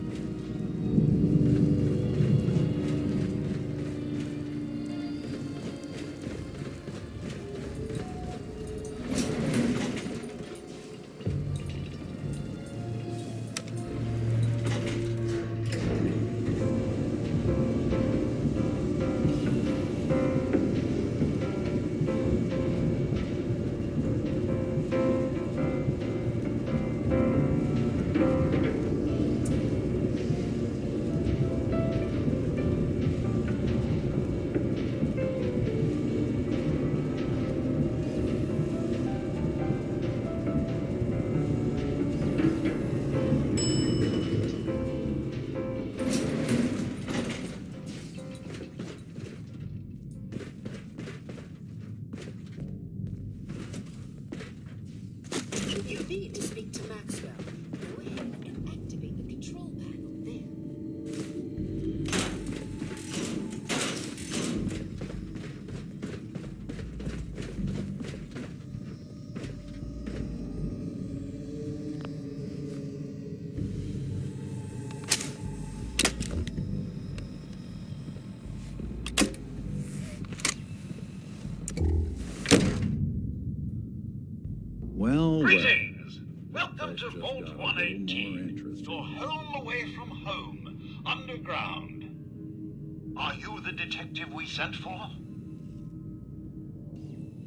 You need to speak to Maxwell. Go ahead and activate the control panel there. Well, Greetings! Welcome to Vault 118, your home away from home, underground. Are you the detective we sent for?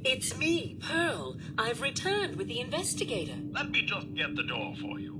It's me, Pearl. I've returned with the investigator. Let me just get the door for you.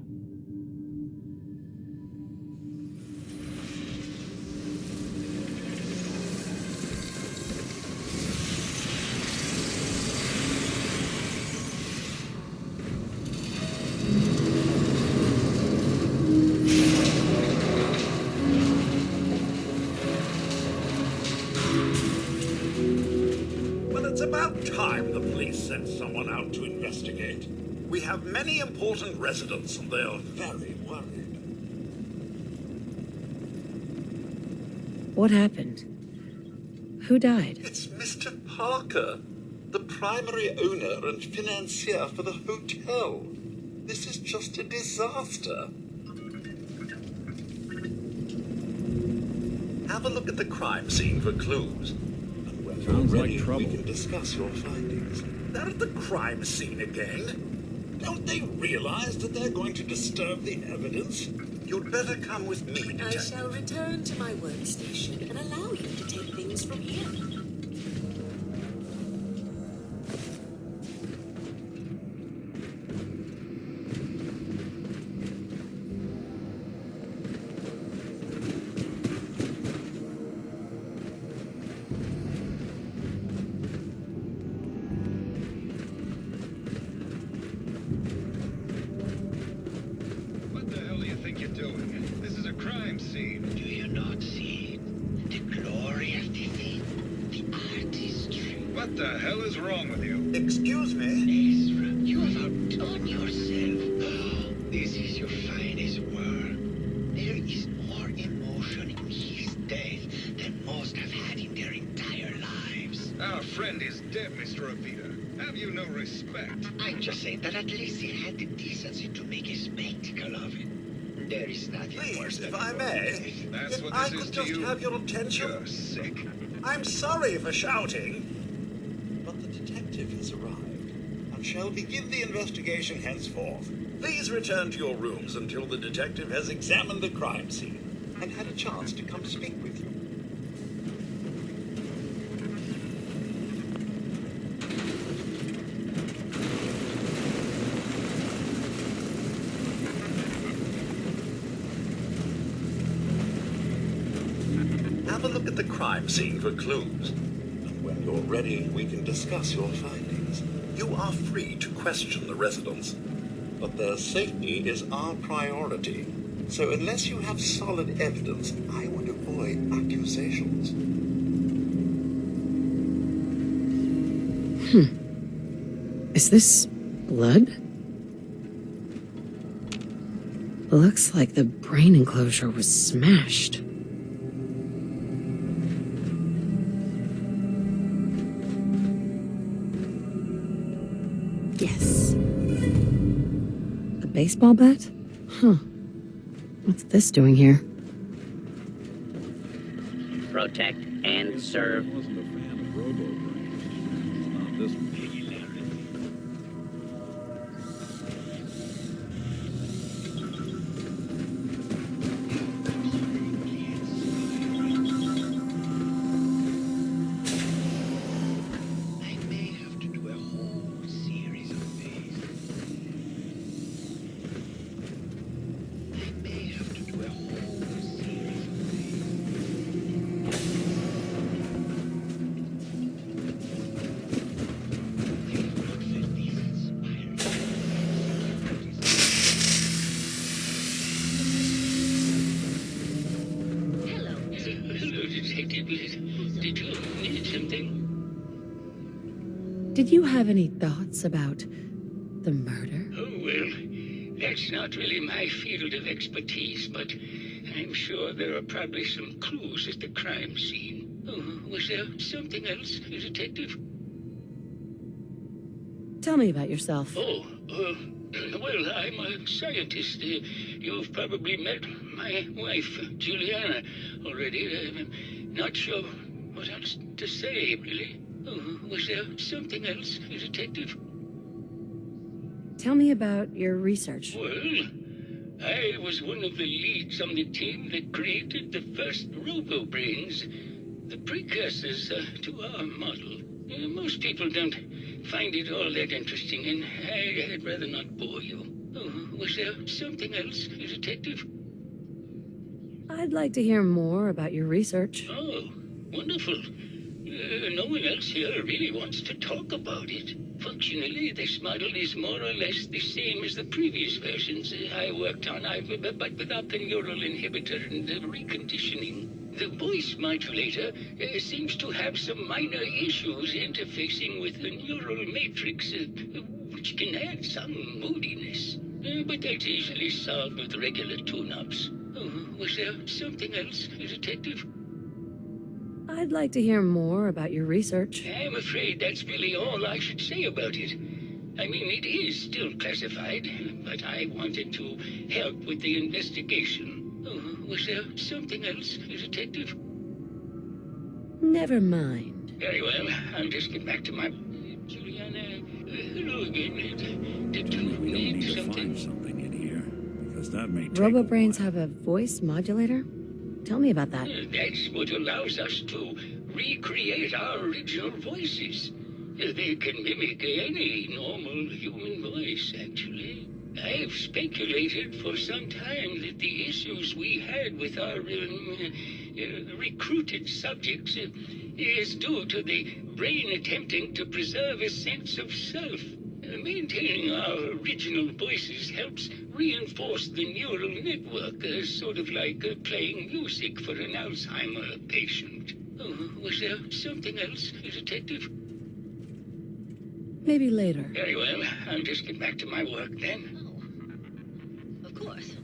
Well, it's about time the police sent someone out to investigate. We have many important residents and they're very worried. What happened? Who died? It's Mr. Parker, the primary owner and financier for the hotel. This is just a disaster. Have a look at the crime scene for clues. And when you're Sounds like ready, trouble. we can discuss your findings. They're at the crime scene again. Don't they realize that they're going to disturb the evidence? You'd better come with me, I Detective. shall return to my workstation and allow you to take things from here. What the hell do you think you're doing? This is a crime scene. Do you not see it? The glory of the thing, the artistry. What the hell is wrong with you? Excuse me? Ezra, you have outdone yourself. Oh, this is your finest work. There is more emotion in his death than most have had in their entire lives. Our friend is dead, Mr. Avita. Have you no respect? I'm just saying that at least he had the decency to make a spectacle of it. There is nothing Please, worse if than I may, That's if what I this is could to just you. have your attention. You're sick. I'm sorry for shouting, but the detective has arrived and shall begin the investigation henceforth. Please return to your rooms until the detective has examined the crime scene and had a chance to come speak with you. Have a look at the crime scene for clues. And when you're ready, we can discuss your findings. You are free to question the residents, but their safety is our priority. So unless you have solid evidence, I would avoid accusations. Is this blood? Looks like the brain enclosure was smashed. Yes. A baseball bat? Huh. What's this doing here? Protect and serve. Wasn't a fan of robo-brains. Not this one. Did you need something? Did you have any thoughts about the murder? Oh, well, that's not really my field of expertise, but I'm sure there are probably some clues at the crime scene. Oh, was there something else, Detective? Tell me about yourself. Oh, well, I'm a scientist. You've probably met my wife, Juliana, already. Not sure what else to say, really. Oh, was there something else, Detective? Tell me about your research. Well, I was one of the leads on the team that created the first robo-brains, the precursors to our model. Most people don't find it all that interesting, and I'd rather not bore you. Oh, was there something else, Detective? I'd like to hear more about your research. Oh, wonderful. No one else here really wants to talk about it. Functionally, this model is more or less the same as the previous versions I worked on, but without the neural inhibitor and the reconditioning. The voice modulator seems to have some minor issues interfacing with the neural matrix, which can add some moodiness. But that's easily solved with regular tune-ups. Oh, was there something else, Detective? I'd like to hear more about your research. I'm afraid that's really all I should say about it. I mean, it is still classified, but I wanted to help with the investigation. Oh, was there something else, Detective? Never mind. Very well. I'll just get back to my... Juliana, hello again. Did you need something? Something in here, because that may take Robo-brains have a voice modulator? Tell me about that. That's what allows us to recreate our original voices. They can mimic any normal human voice, actually. I've speculated for some time that the issues we had with our recruited subjects is due to the brain attempting to preserve a sense of self. Maintaining our original voices helps reinforce the neural network, sort of like playing music for an Alzheimer patient. Oh, was there something else, Detective? Maybe later. Very well. I'll just get back to my work then. Of course.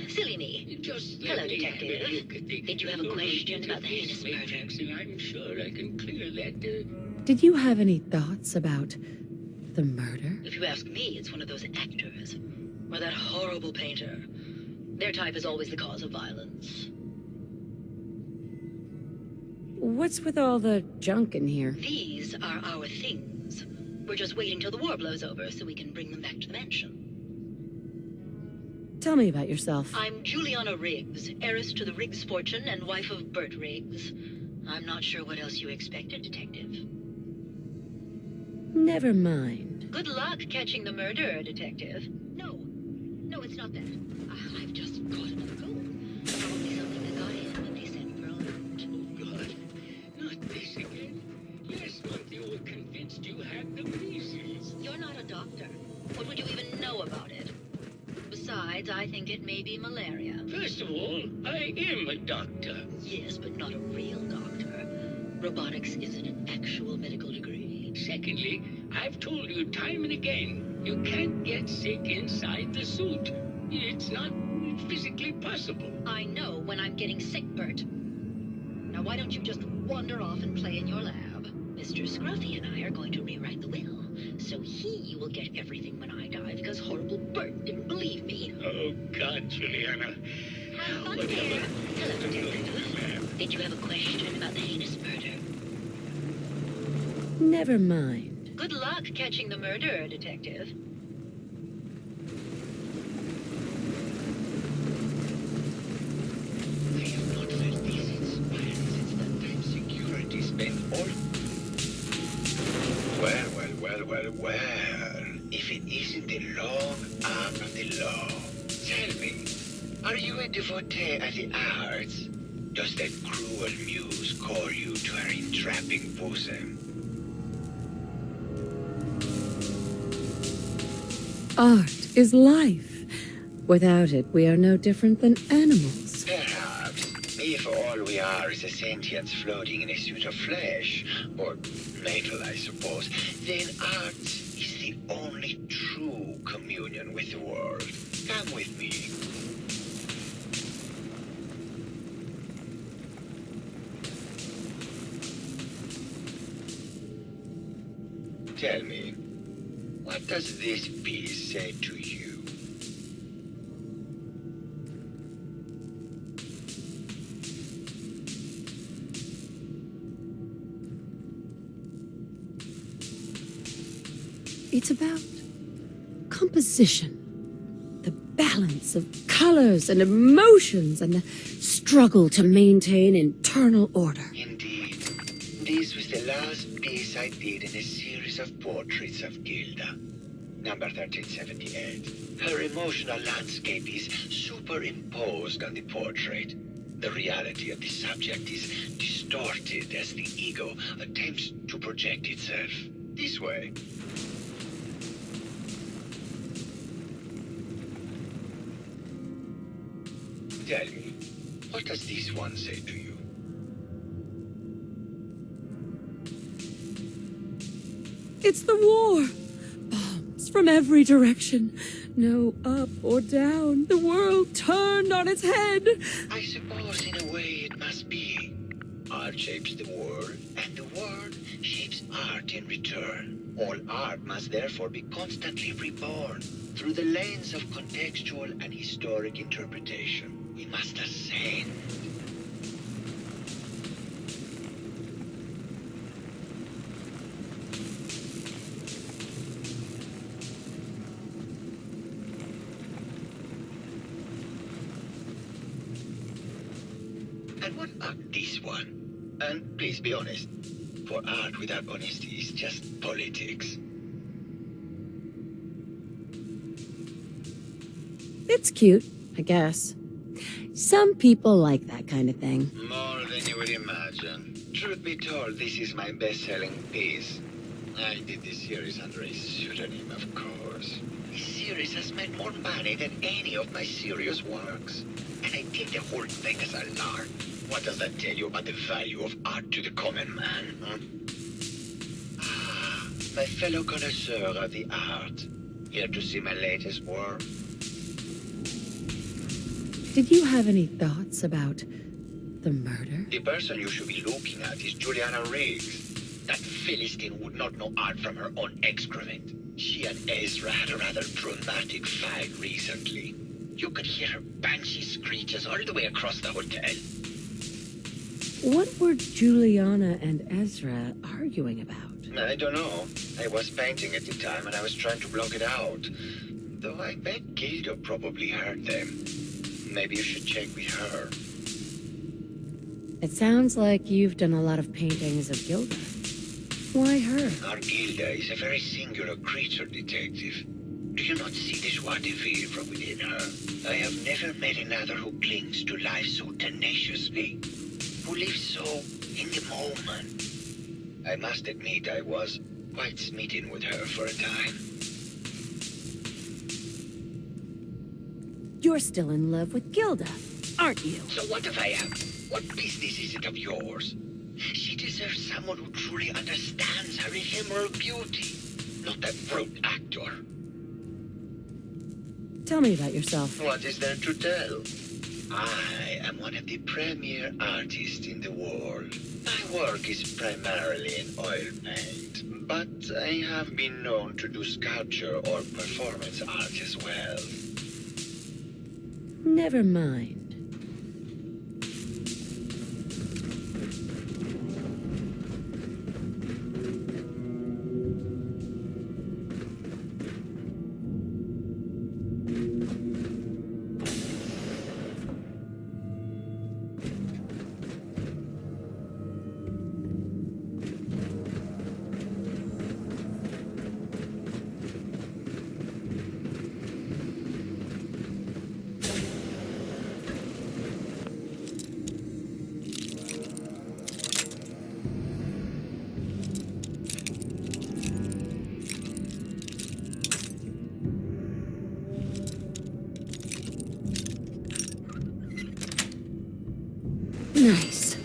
Silly me. Just Hello, let me have a Detective. look at the Did you have a question about the heinous murder? matrix, and I'm sure I can clear that. Did you have any thoughts about the murder? If you ask me, it's one of those actors. Or that horrible painter. Their type is always the cause of violence. What's with all the junk in here? These are our things. We're just waiting till the war blows over so we can bring them back to the mansion. Tell me about yourself. I'm Juliana Riggs, heiress to the Riggs fortune and wife of Bert Riggs. I'm not sure what else you expected, Detective. Never mind. Good luck catching the murderer, Detective. No, it's not that. I've just caught another goal. Probably something that got in when they sent for a loot. Oh, God. Not this again. Last month you were convinced you had the measles. You're not a doctor. What would you even know about it? Besides, I think it may be malaria. First of all, I am a doctor. Yes, but not a real doctor. Robotics isn't an actual medical degree. Secondly, I've told you time and again, you can't get sick inside the suit. It's not physically possible. I know when I'm getting sick, Bert. Now why don't you just wander off and play in your lab? Mr. Scruffy and I are going to rewrite the will, so he will get everything when I die because horrible Bert didn't believe me. Oh, God, Juliana. Have fun there. Hello, Detective. Did you have a question about the heinous murder? Never mind. Good luck catching the murderer, Detective. I have not felt this inspired since that time security spent all... Well. If it isn't the long arm of the law. Tell me, are you a devotee of the arts? Does that cruel muse call you to her entrapping bosom? Art is life. Without it, we are no different than animals. Perhaps. If all we are is a sentience floating in a suit of flesh, or metal, I suppose, then art is the only true communion with the world. Come with me. Tell me, what does this piece say to you? It's about composition. The balance of colors and emotions and the struggle to maintain internal order. Indeed. This was the last piece I did in a series of portraits of Gilda. Number 1378. Her emotional landscape is superimposed on the portrait. The reality of the subject is distorted as the ego attempts to project itself. This way. Tell me, what does this one say to you? It's the war. Bombs from every direction. No up or down. The world turned on its head. I suppose in a way it must be. Art shapes the world, and the world shapes art in return. All art must therefore be constantly reborn through the lens of contextual and historic interpretation. We must ascend. And what about this one? And please be honest, for art without honesty is just politics. It's cute, I guess. Some people like that kind of thing. More than you would imagine. Truth be told, this is my best-selling piece. I did this series under a pseudonym, of course. This series has made more money than any of my serious works. And I did the whole thing as a lark. What does that tell you about the value of art to the common man, huh? Ah, my fellow connoisseur of the art. Here to see my latest work? Did you have any thoughts about the murder? The person you should be looking at is Juliana Riggs. That Philistine would not know art from her own excrement. She and Ezra had a rather dramatic fight recently. You could hear her banshee screeches all the way across the hotel. What were Juliana and Ezra arguing about? I don't know. I was painting at the time and I was trying to block it out. Though I bet Gilda probably heard them. Maybe you should check with her. It sounds like you've done a lot of paintings of Gilda. Why her? Our Gilda is a very singular creature, Detective. Do you not see the joie de vivre from within her? I have never met another who clings to life so tenaciously, who lives so in the moment. I must admit I was quite smitten with her for a time. You're still in love with Gilda, aren't you? So what if I am? What business is it of yours? She deserves someone who truly understands her ephemeral beauty, not that brute actor. Tell me about yourself. What is there to tell? I am one of the premier artists in the world. My work is primarily in oil paint, but I have been known to do sculpture or performance art as well. Never mind. Nice.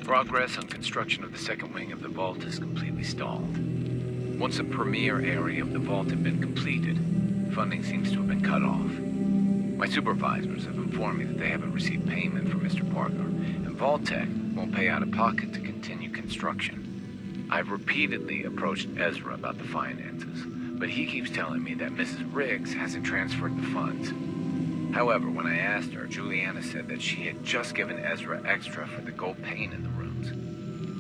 Progress on construction of the second wing of the vault is completely stalled. Once the premier area of the vault had been completed, funding seems to have been cut off. My supervisors have informed me that they haven't received payment from Mr. Parker, and Vault Tech won't pay out of pocket to continue construction. I've repeatedly approached Ezra about the finances, but he keeps telling me that Mrs. Riggs hasn't transferred the funds. However, when I asked her, Juliana said that she had just given Ezra extra for the gold paint in the rooms.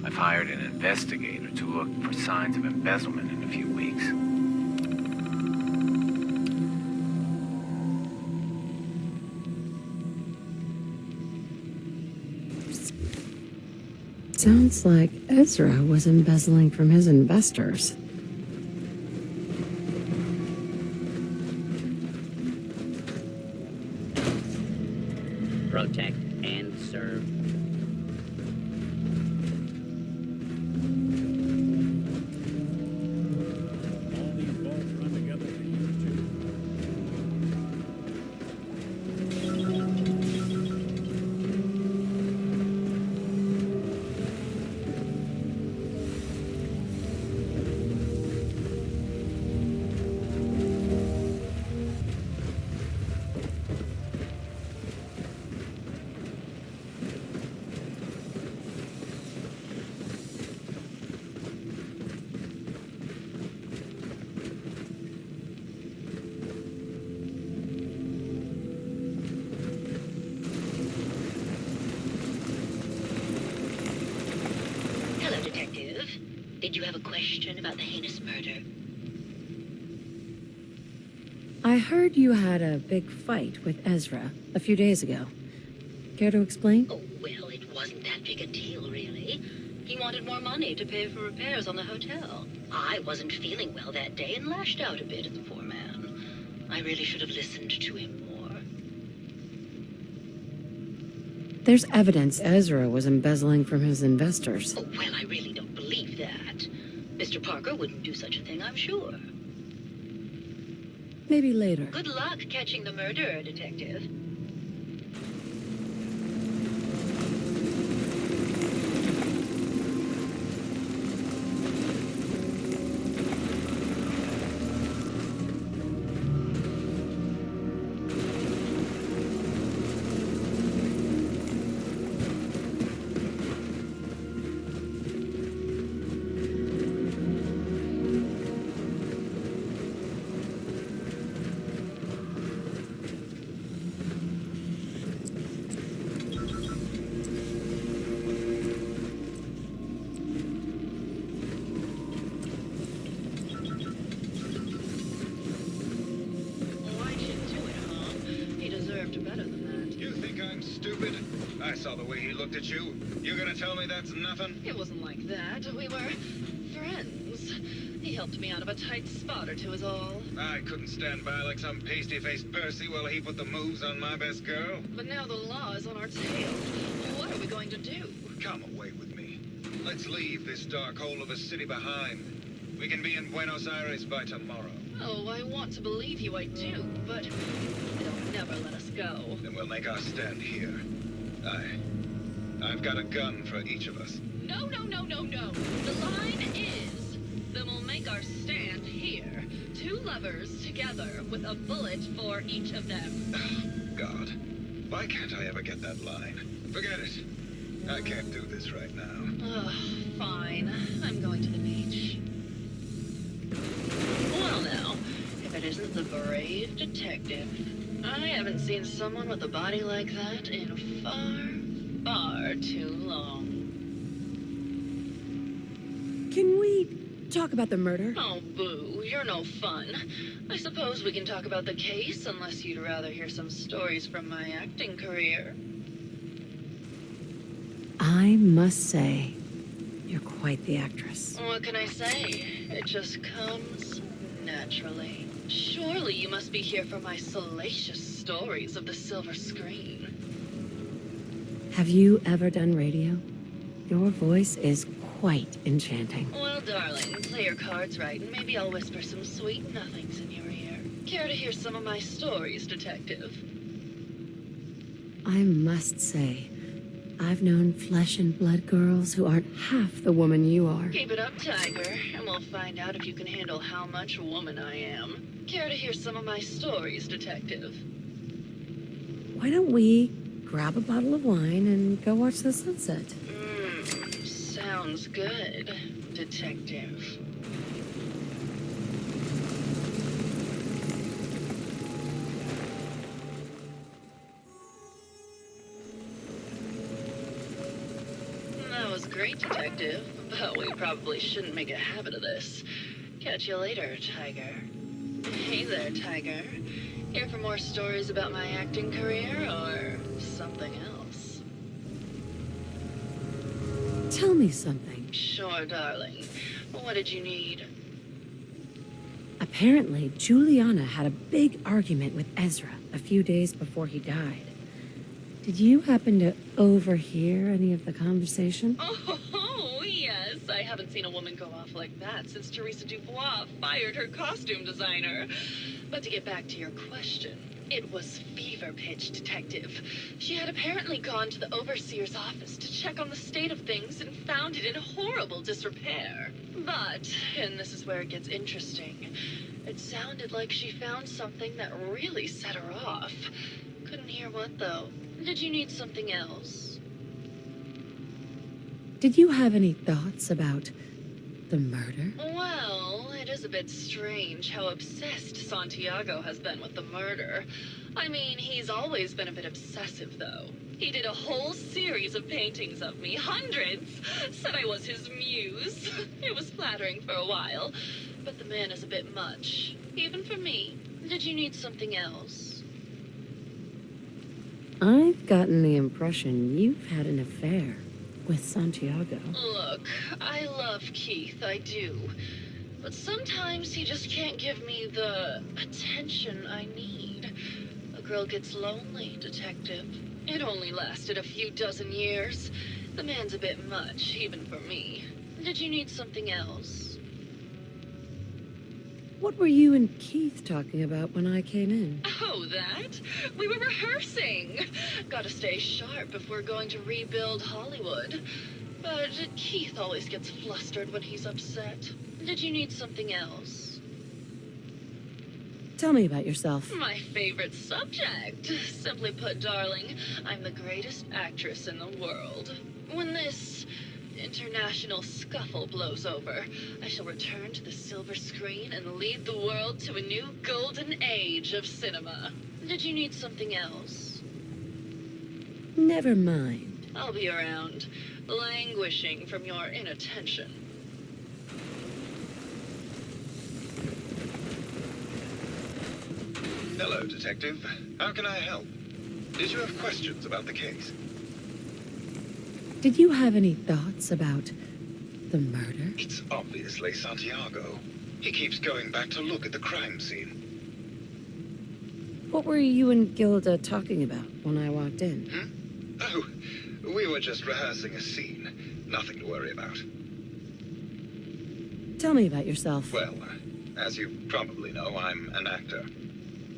I've hired an investigator to look for signs of embezzlement in a few weeks. Sounds like Ezra was embezzling from his investors. Protect and serve. All these vaults run together for years, too. murder. I heard you had a big fight with Ezra a few days ago. Care to explain? Oh, well, it wasn't that big a deal, really. He wanted more money to pay for repairs on the hotel. I wasn't feeling well that day and lashed out a bit at the poor man. I really should have listened to him more. There's evidence Ezra was embezzling from his investors. Oh, well, I really don't believe that. Mr. Parker wouldn't do such a thing, I'm sure. Maybe later. Good luck catching the murderer, Detective. I saw the way he looked at you. You're gonna tell me that's nothing? It wasn't like that. We were friends. He helped me out of a tight spot or two is all. I couldn't stand by like some pasty-faced Percy while he put the moves on my best girl. But now the law is on our tail. What are we going to do? Come away with me. Let's leave this dark hole of a city behind. We can be in Buenos Aires by tomorrow. Oh, I want to believe you, I do, but they'll never let us go. Then we'll make our stand here. I've got a gun for each of us. No, no, no, no, no. The line is, then we'll make our stand here. Two lovers together with a bullet for each of them. God, why can't I ever get that line? Forget it. I can't do this right now. Ugh, fine. I'm going to the beach. Well now, if it isn't the brave detective. I haven't seen someone with a body like that in far too long. Can we talk about the murder? Oh, boo, you're no fun. I suppose we can talk about the case, unless you'd rather hear some stories from my acting career. I must say, you're quite the actress. What can I say? It just comes naturally. Surely you must be here for my salacious stories of the silver screen. Have you ever done radio? Your voice is quite enchanting. Well, darling, play your cards right, and maybe I'll whisper some sweet nothings in your ear. Care to hear some of my stories, Detective? I must say, I've known flesh and blood girls who aren't half the woman you are. Keep it up, Tiger, and we'll find out if you can handle how much woman I am. Care to hear some of my stories, Detective? Why don't we grab a bottle of wine and go watch the sunset? Sounds good, Detective. That was great, Detective, but we probably shouldn't make a habit of this. Catch you later, Tiger. Hey there, Tiger. Here for more stories about my acting career, or something else? Tell me something. Sure, darling. What did you need? Apparently, Juliana had a big argument with Ezra a few days before he died. Did you happen to overhear any of the conversation? Oh, yes. I haven't seen a woman go off like that since Teresa Dubois fired her costume designer. But to get back to your question, it was fever pitch, Detective. She had apparently gone to the overseer's office to check on the state of things and found it in horrible disrepair. But, and this is where it gets interesting, it sounded like she found something that really set her off. Couldn't hear what, though. Did you need something else? Did you have any thoughts about the murder? Well, it is a bit strange how obsessed Santiago has been with the murder. I mean, he's always been a bit obsessive, though. He did a whole series of paintings of me, hundreds. Said I was his muse. It was flattering for a while. but the man is a bit much, even for me. Did you need something else? I've gotten the impression you've had an affair with Santiago. Look, I love Keith, I do. But sometimes he just can't give me the attention I need. A girl gets lonely, Detective. It only lasted a few dozen years. The man's a bit much, even for me. Did you need something else? What were you and Keith talking about when I came in? Oh, that? We were rehearsing. Gotta stay sharp if we're going to rebuild Hollywood. But Keith always gets flustered when he's upset. Did you need something else? Tell me about yourself. My favorite subject. Simply put, darling, I'm the greatest actress in the world. When this international scuffle blows over, I shall return to the silver screen and lead the world to a new golden age of cinema. Did you need something else? Never mind. I'll be around, languishing from your inattention. Hello, Detective. How can I help? Did you have questions about the case? Did you have any thoughts about the murder? It's obviously Santiago. He keeps going back to look at the crime scene. What were you and Gilda talking about when I walked in? Oh, we were just rehearsing a scene. Nothing to worry about. Tell me about yourself. Well, as you probably know, I'm an actor.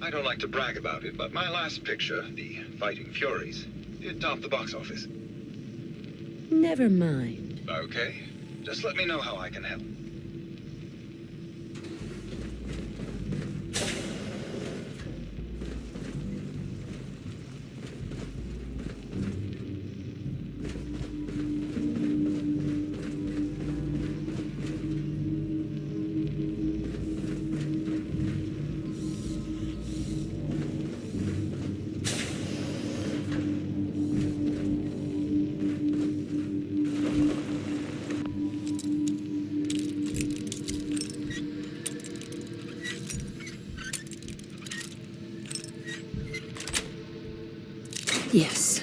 I don't like to brag about it, but my last picture, The Fighting Furies, did top the box office. Never mind. Okay. Just let me know how I can help. Yes.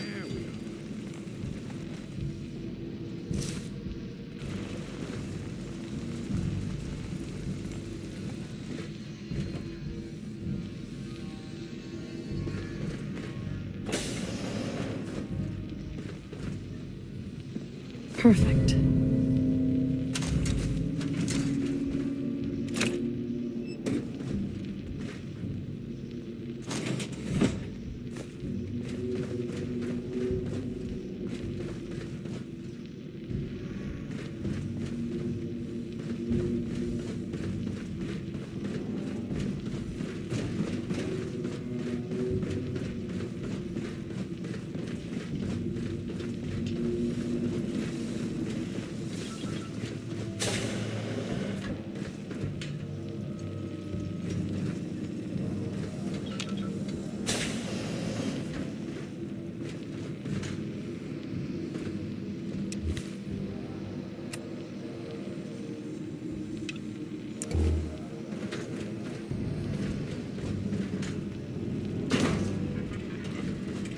Perfect.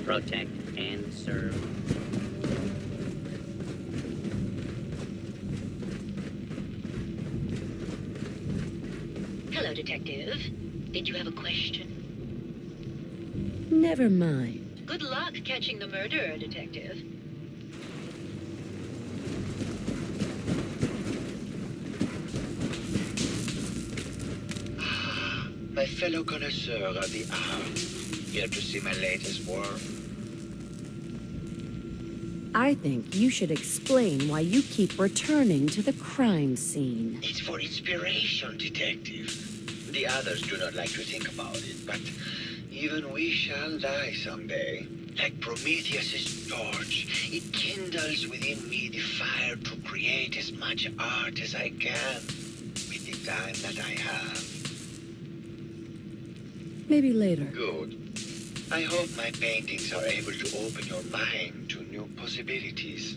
Protect and serve. Hello, Detective. Did you have a question? Never mind. Good luck catching the murderer, Detective. My fellow connoisseur of the art. Here to see my latest work. I think you should explain why you keep returning to the crime scene. It's for inspiration, Detective. The others do not like to think about it, but even we shall die someday. Like Prometheus's torch, it kindles within me the fire to create as much art as I can with the time that I have. Maybe later. Good. I hope my paintings are able to open your mind to new possibilities.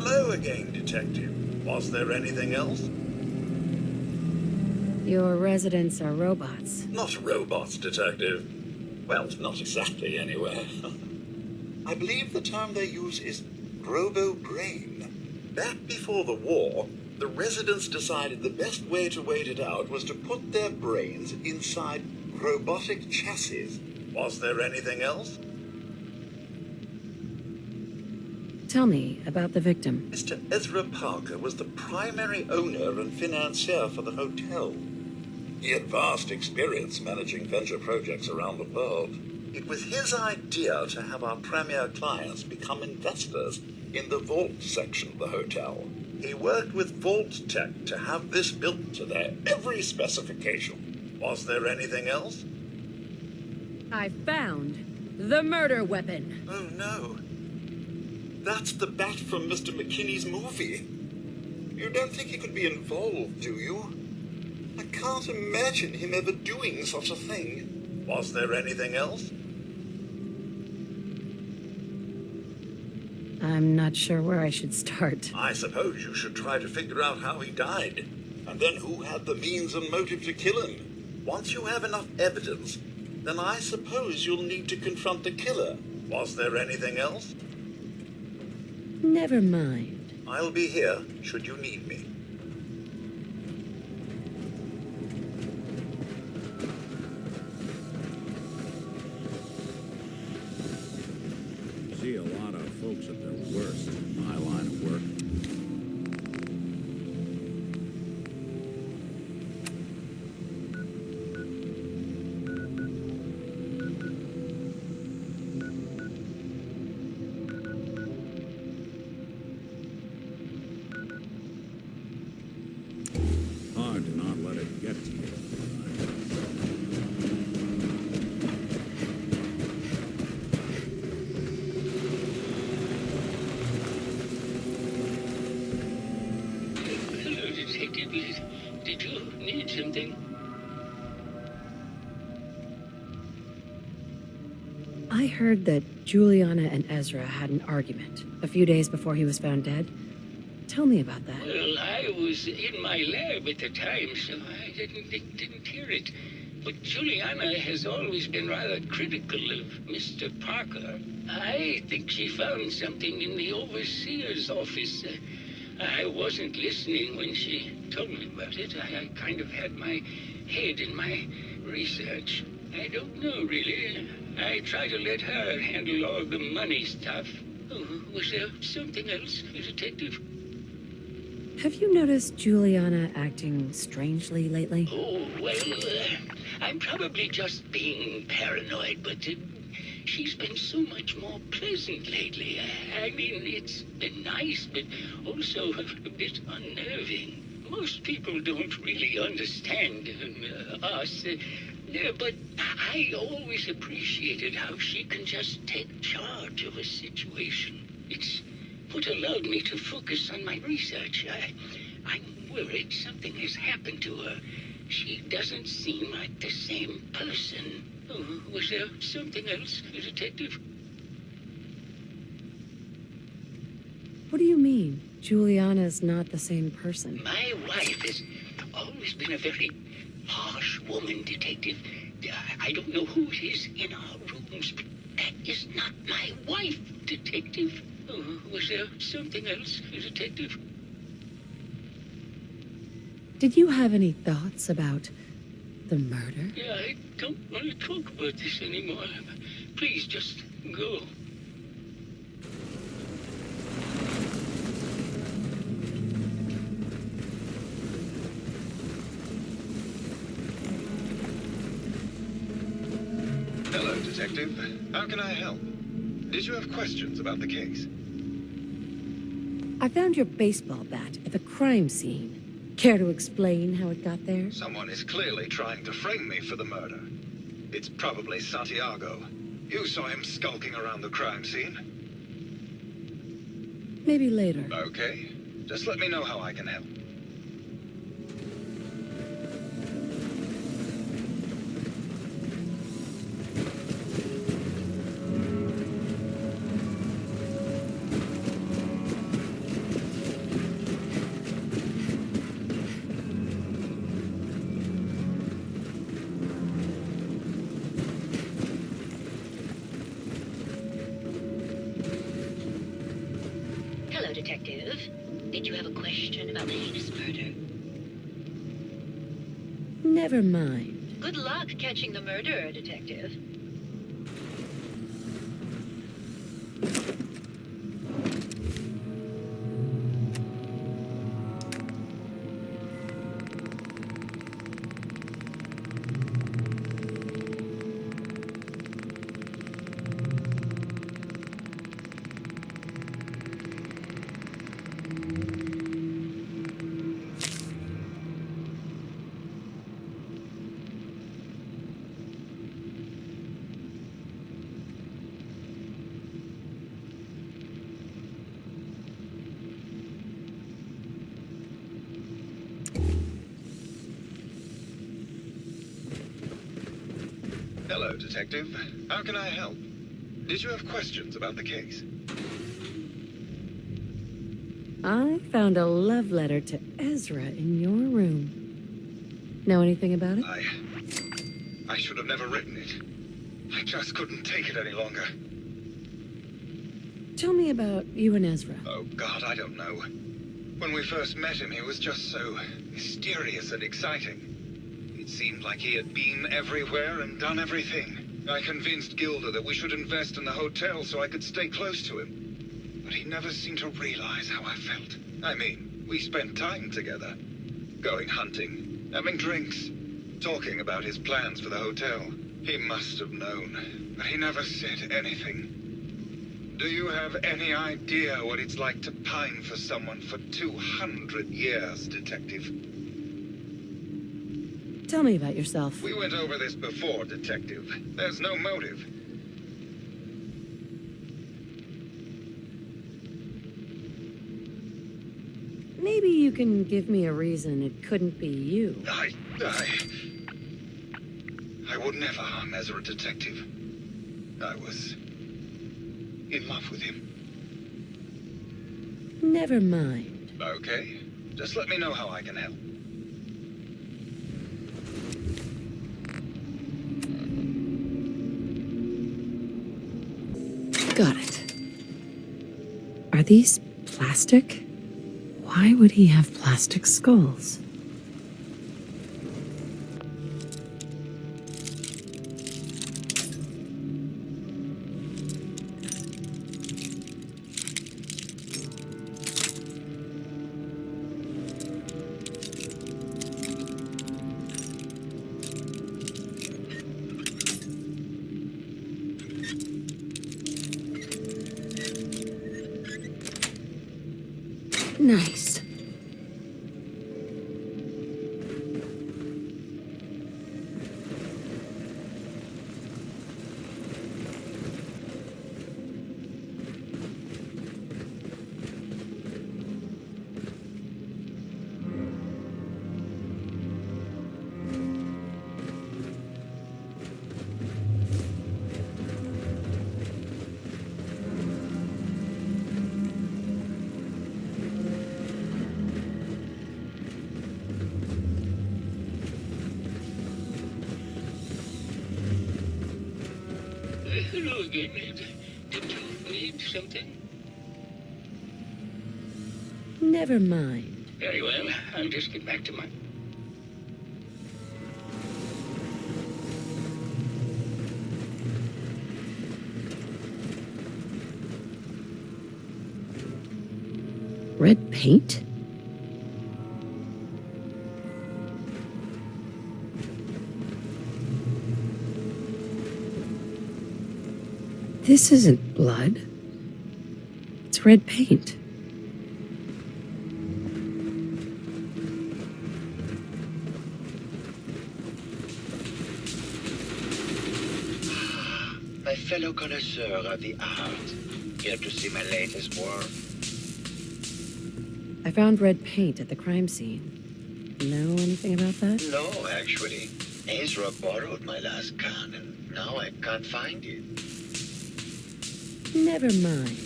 Hello again, Detective. Was there anything else? Your residents are robots. Not robots, Detective. Well, not exactly, anyway. I believe the term they use is robo-brain. Back before the war, the residents decided the best way to wait it out was to put their brains inside robotic chassis. Was there anything else? Tell me about the victim. Mr. Ezra Parker was the primary owner and financier for the hotel. He had vast experience managing venture projects around the world. It was his idea to have our premier clients become investors in the vault section of the hotel. He worked with Vault Tech to have this built to their every specification. Was there anything else? I found the murder weapon. Oh no. That's the bat from Mr. McKinney's movie. You don't think he could be involved, do you? I can't imagine him ever doing such a thing. Was there anything else? I'm not sure where I should start. I suppose you should try to figure out how he died, and then who had the means and motive to kill him. Once you have enough evidence, then I suppose you'll need to confront the killer. Was there anything else? Never mind. I'll be here, should you need me. See a lot of folks at their worst in my line of work. Hard to not let it get to you. Hello, Detective. Did you need something? I heard that Juliana and Ezra had an argument a few days before he was found dead. Tell me about that. Well, I was in my lab at the time, so I didn't hear it. But Juliana has always been rather critical of Mr. Parker. I think she found something in the overseer's office. I wasn't listening when she told me about it. I kind of had my head in my research. I don't know, really. I try to let her handle all the money stuff. Oh, was there something else, Detective? Have you noticed Juliana acting strangely lately? Oh, well, I'm probably just being paranoid, but she's been so much more pleasant lately. I mean, it's been nice, but also a bit unnerving. Most people don't really understand us, but I always appreciated how she can just take charge of a situation. It's what allowed me to focus on my research. I'm worried something has happened to her. She doesn't seem like the same person. Oh, was there something else, Detective? What do you mean? Juliana's not the same person. My wife has always been a very harsh woman, Detective. I don't know who it is in our rooms, but that is not my wife, Detective. Oh, was there something else, Detective? Did you have any thoughts about the murder? Yeah, I don't want to talk about this anymore. Please, just go. Hello, Detective. How can I help? Did you have questions about the case? I found your baseball bat at the crime scene. Care to explain how it got there? Someone is clearly trying to frame me for the murder. It's probably Santiago. You saw him skulking around the crime scene. Maybe later. Okay. Just let me know how I can help. Detective. Did you have a question about the heinous murder? Never mind. Good luck catching the murderer, Detective. Hello, Detective. How can I help? Did you have questions about the case? I found a love letter to Ezra in your room. Know anything about it? I should have never written it. I just couldn't take it any longer. Tell me about you and Ezra. Oh, God, I don't know. When we first met him, he was just so mysterious and exciting. It seemed like he had been everywhere and done everything. I convinced Gilda that we should invest in the hotel so I could stay close to him. But he never seemed to realize how I felt. I mean, we spent time together. Going hunting, having drinks, talking about his plans for the hotel. He must have known, but he never said anything. Do you have any idea what it's like to pine for someone for 200 years, Detective? Tell me about yourself. We went over this before, Detective. There's no motive. Maybe you can give me a reason it couldn't be you. I would never harm Ezra, Detective. I was in love with him. Never mind. Okay. Just let me know how I can help. Got it. Are these plastic? Why would he have plastic skulls? Nice. Hello again. Did you need something? Never mind. Very well. I'll just get back to my... Red paint? This isn't blood. It's red paint. My fellow connoisseur of the art. Here to see my latest work. I found red paint at the crime scene. Know anything about that? No, actually. Ezra borrowed my last can, and now I can't find it. Never mind.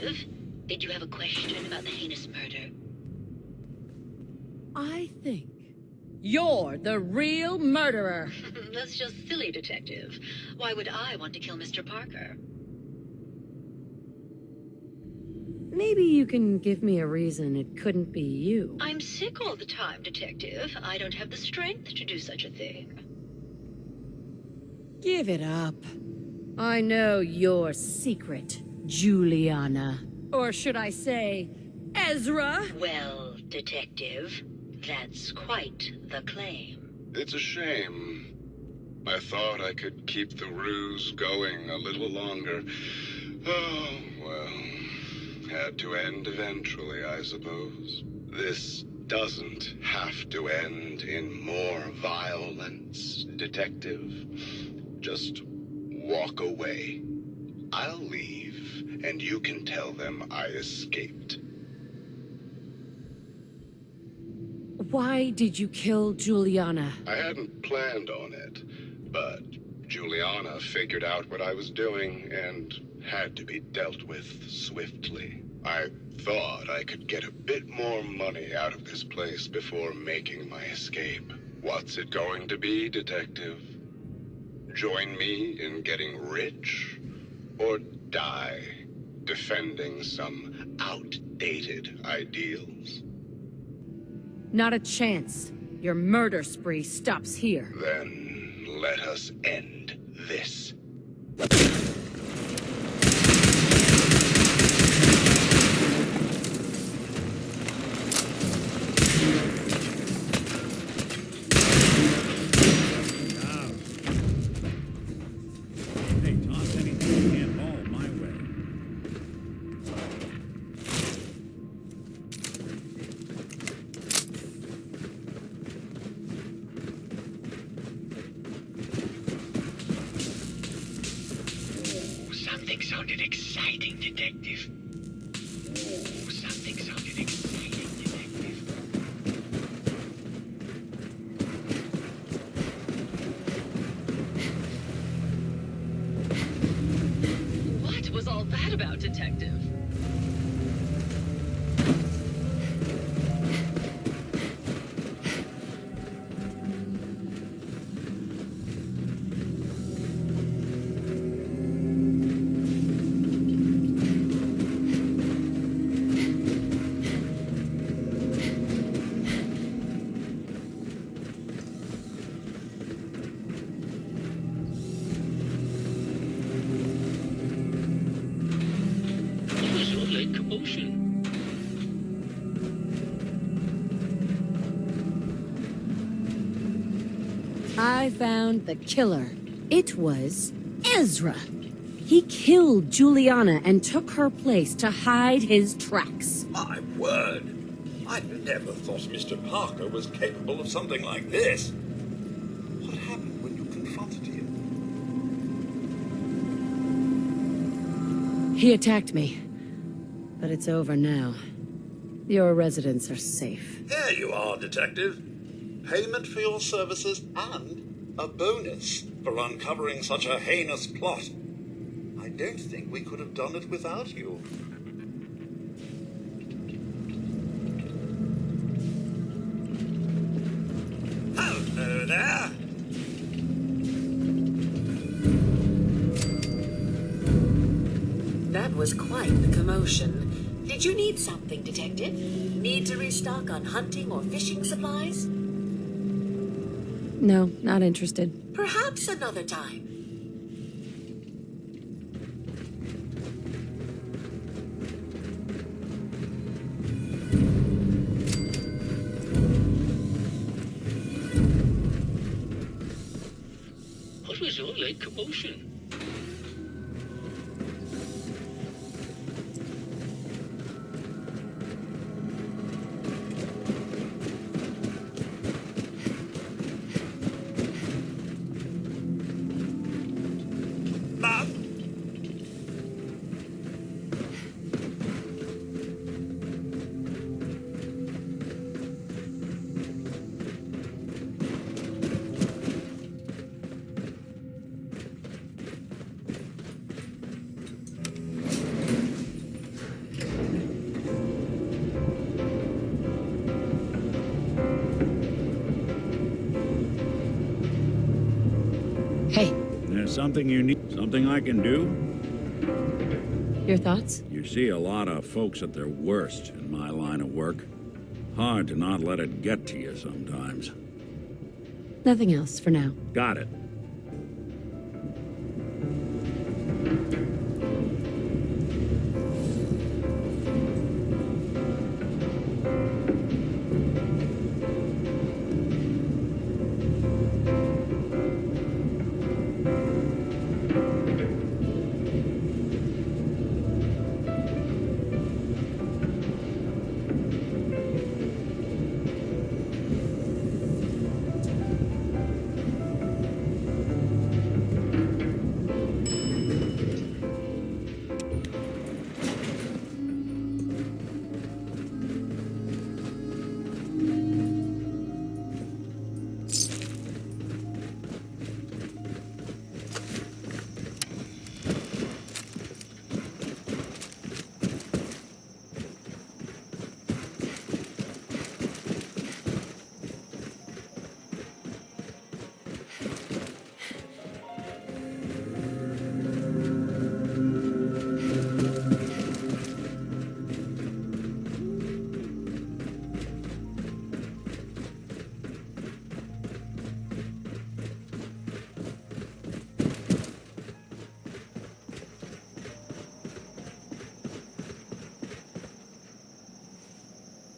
Detective, did you have a question about the heinous murder? I think you're the real murderer. That's just silly, Detective. Why would I want to kill Mr. Parker? Maybe you can give me a reason it couldn't be you. I'm sick all the time, Detective. I don't have the strength to do such a thing. Give it up. I know your secret, Juliana. Or should I say, Ezra? Well, Detective, that's quite the claim. It's a shame. I thought I could keep the ruse going a little longer. Oh, well. Had to end eventually, I suppose. This doesn't have to end in more violence, Detective. Just walk away. I'll leave, and you can tell them I escaped. Why did you kill Juliana? I hadn't planned on it, but Juliana figured out what I was doing and had to be dealt with swiftly. I thought I could get a bit more money out of this place before making my escape. What's it going to be, Detective? Join me in getting rich? Or die defending some outdated ideals? Not a chance. Your murder spree stops here. Then let us end this. Hey, toss anything you can't haul my way. Ooh, something sounded exciting, Detective. Ooh, something sounded exciting, Detective. What was all that about, Detective? What was all that commotion? I found the killer. It was Ezra. He killed Juliana and took her place to hide his tracks. My word! I never thought Mr. Parker was capable of something like this. What happened when you confronted him? He attacked me. But it's over now. Your residents are safe. There you are, Detective. Payment for your services and a bonus for uncovering such a heinous plot. I don't think we could have done it without you. Hello there. That was quite the commotion. Did you need something, Detective? Need to restock on hunting or fishing supplies? No, not interested. Perhaps another time. What was all that commotion? Something you need? Something I can do? Your thoughts? You see a lot of folks at their worst in my line of work. Hard to not let it get to you sometimes. Nothing else for now. Got it.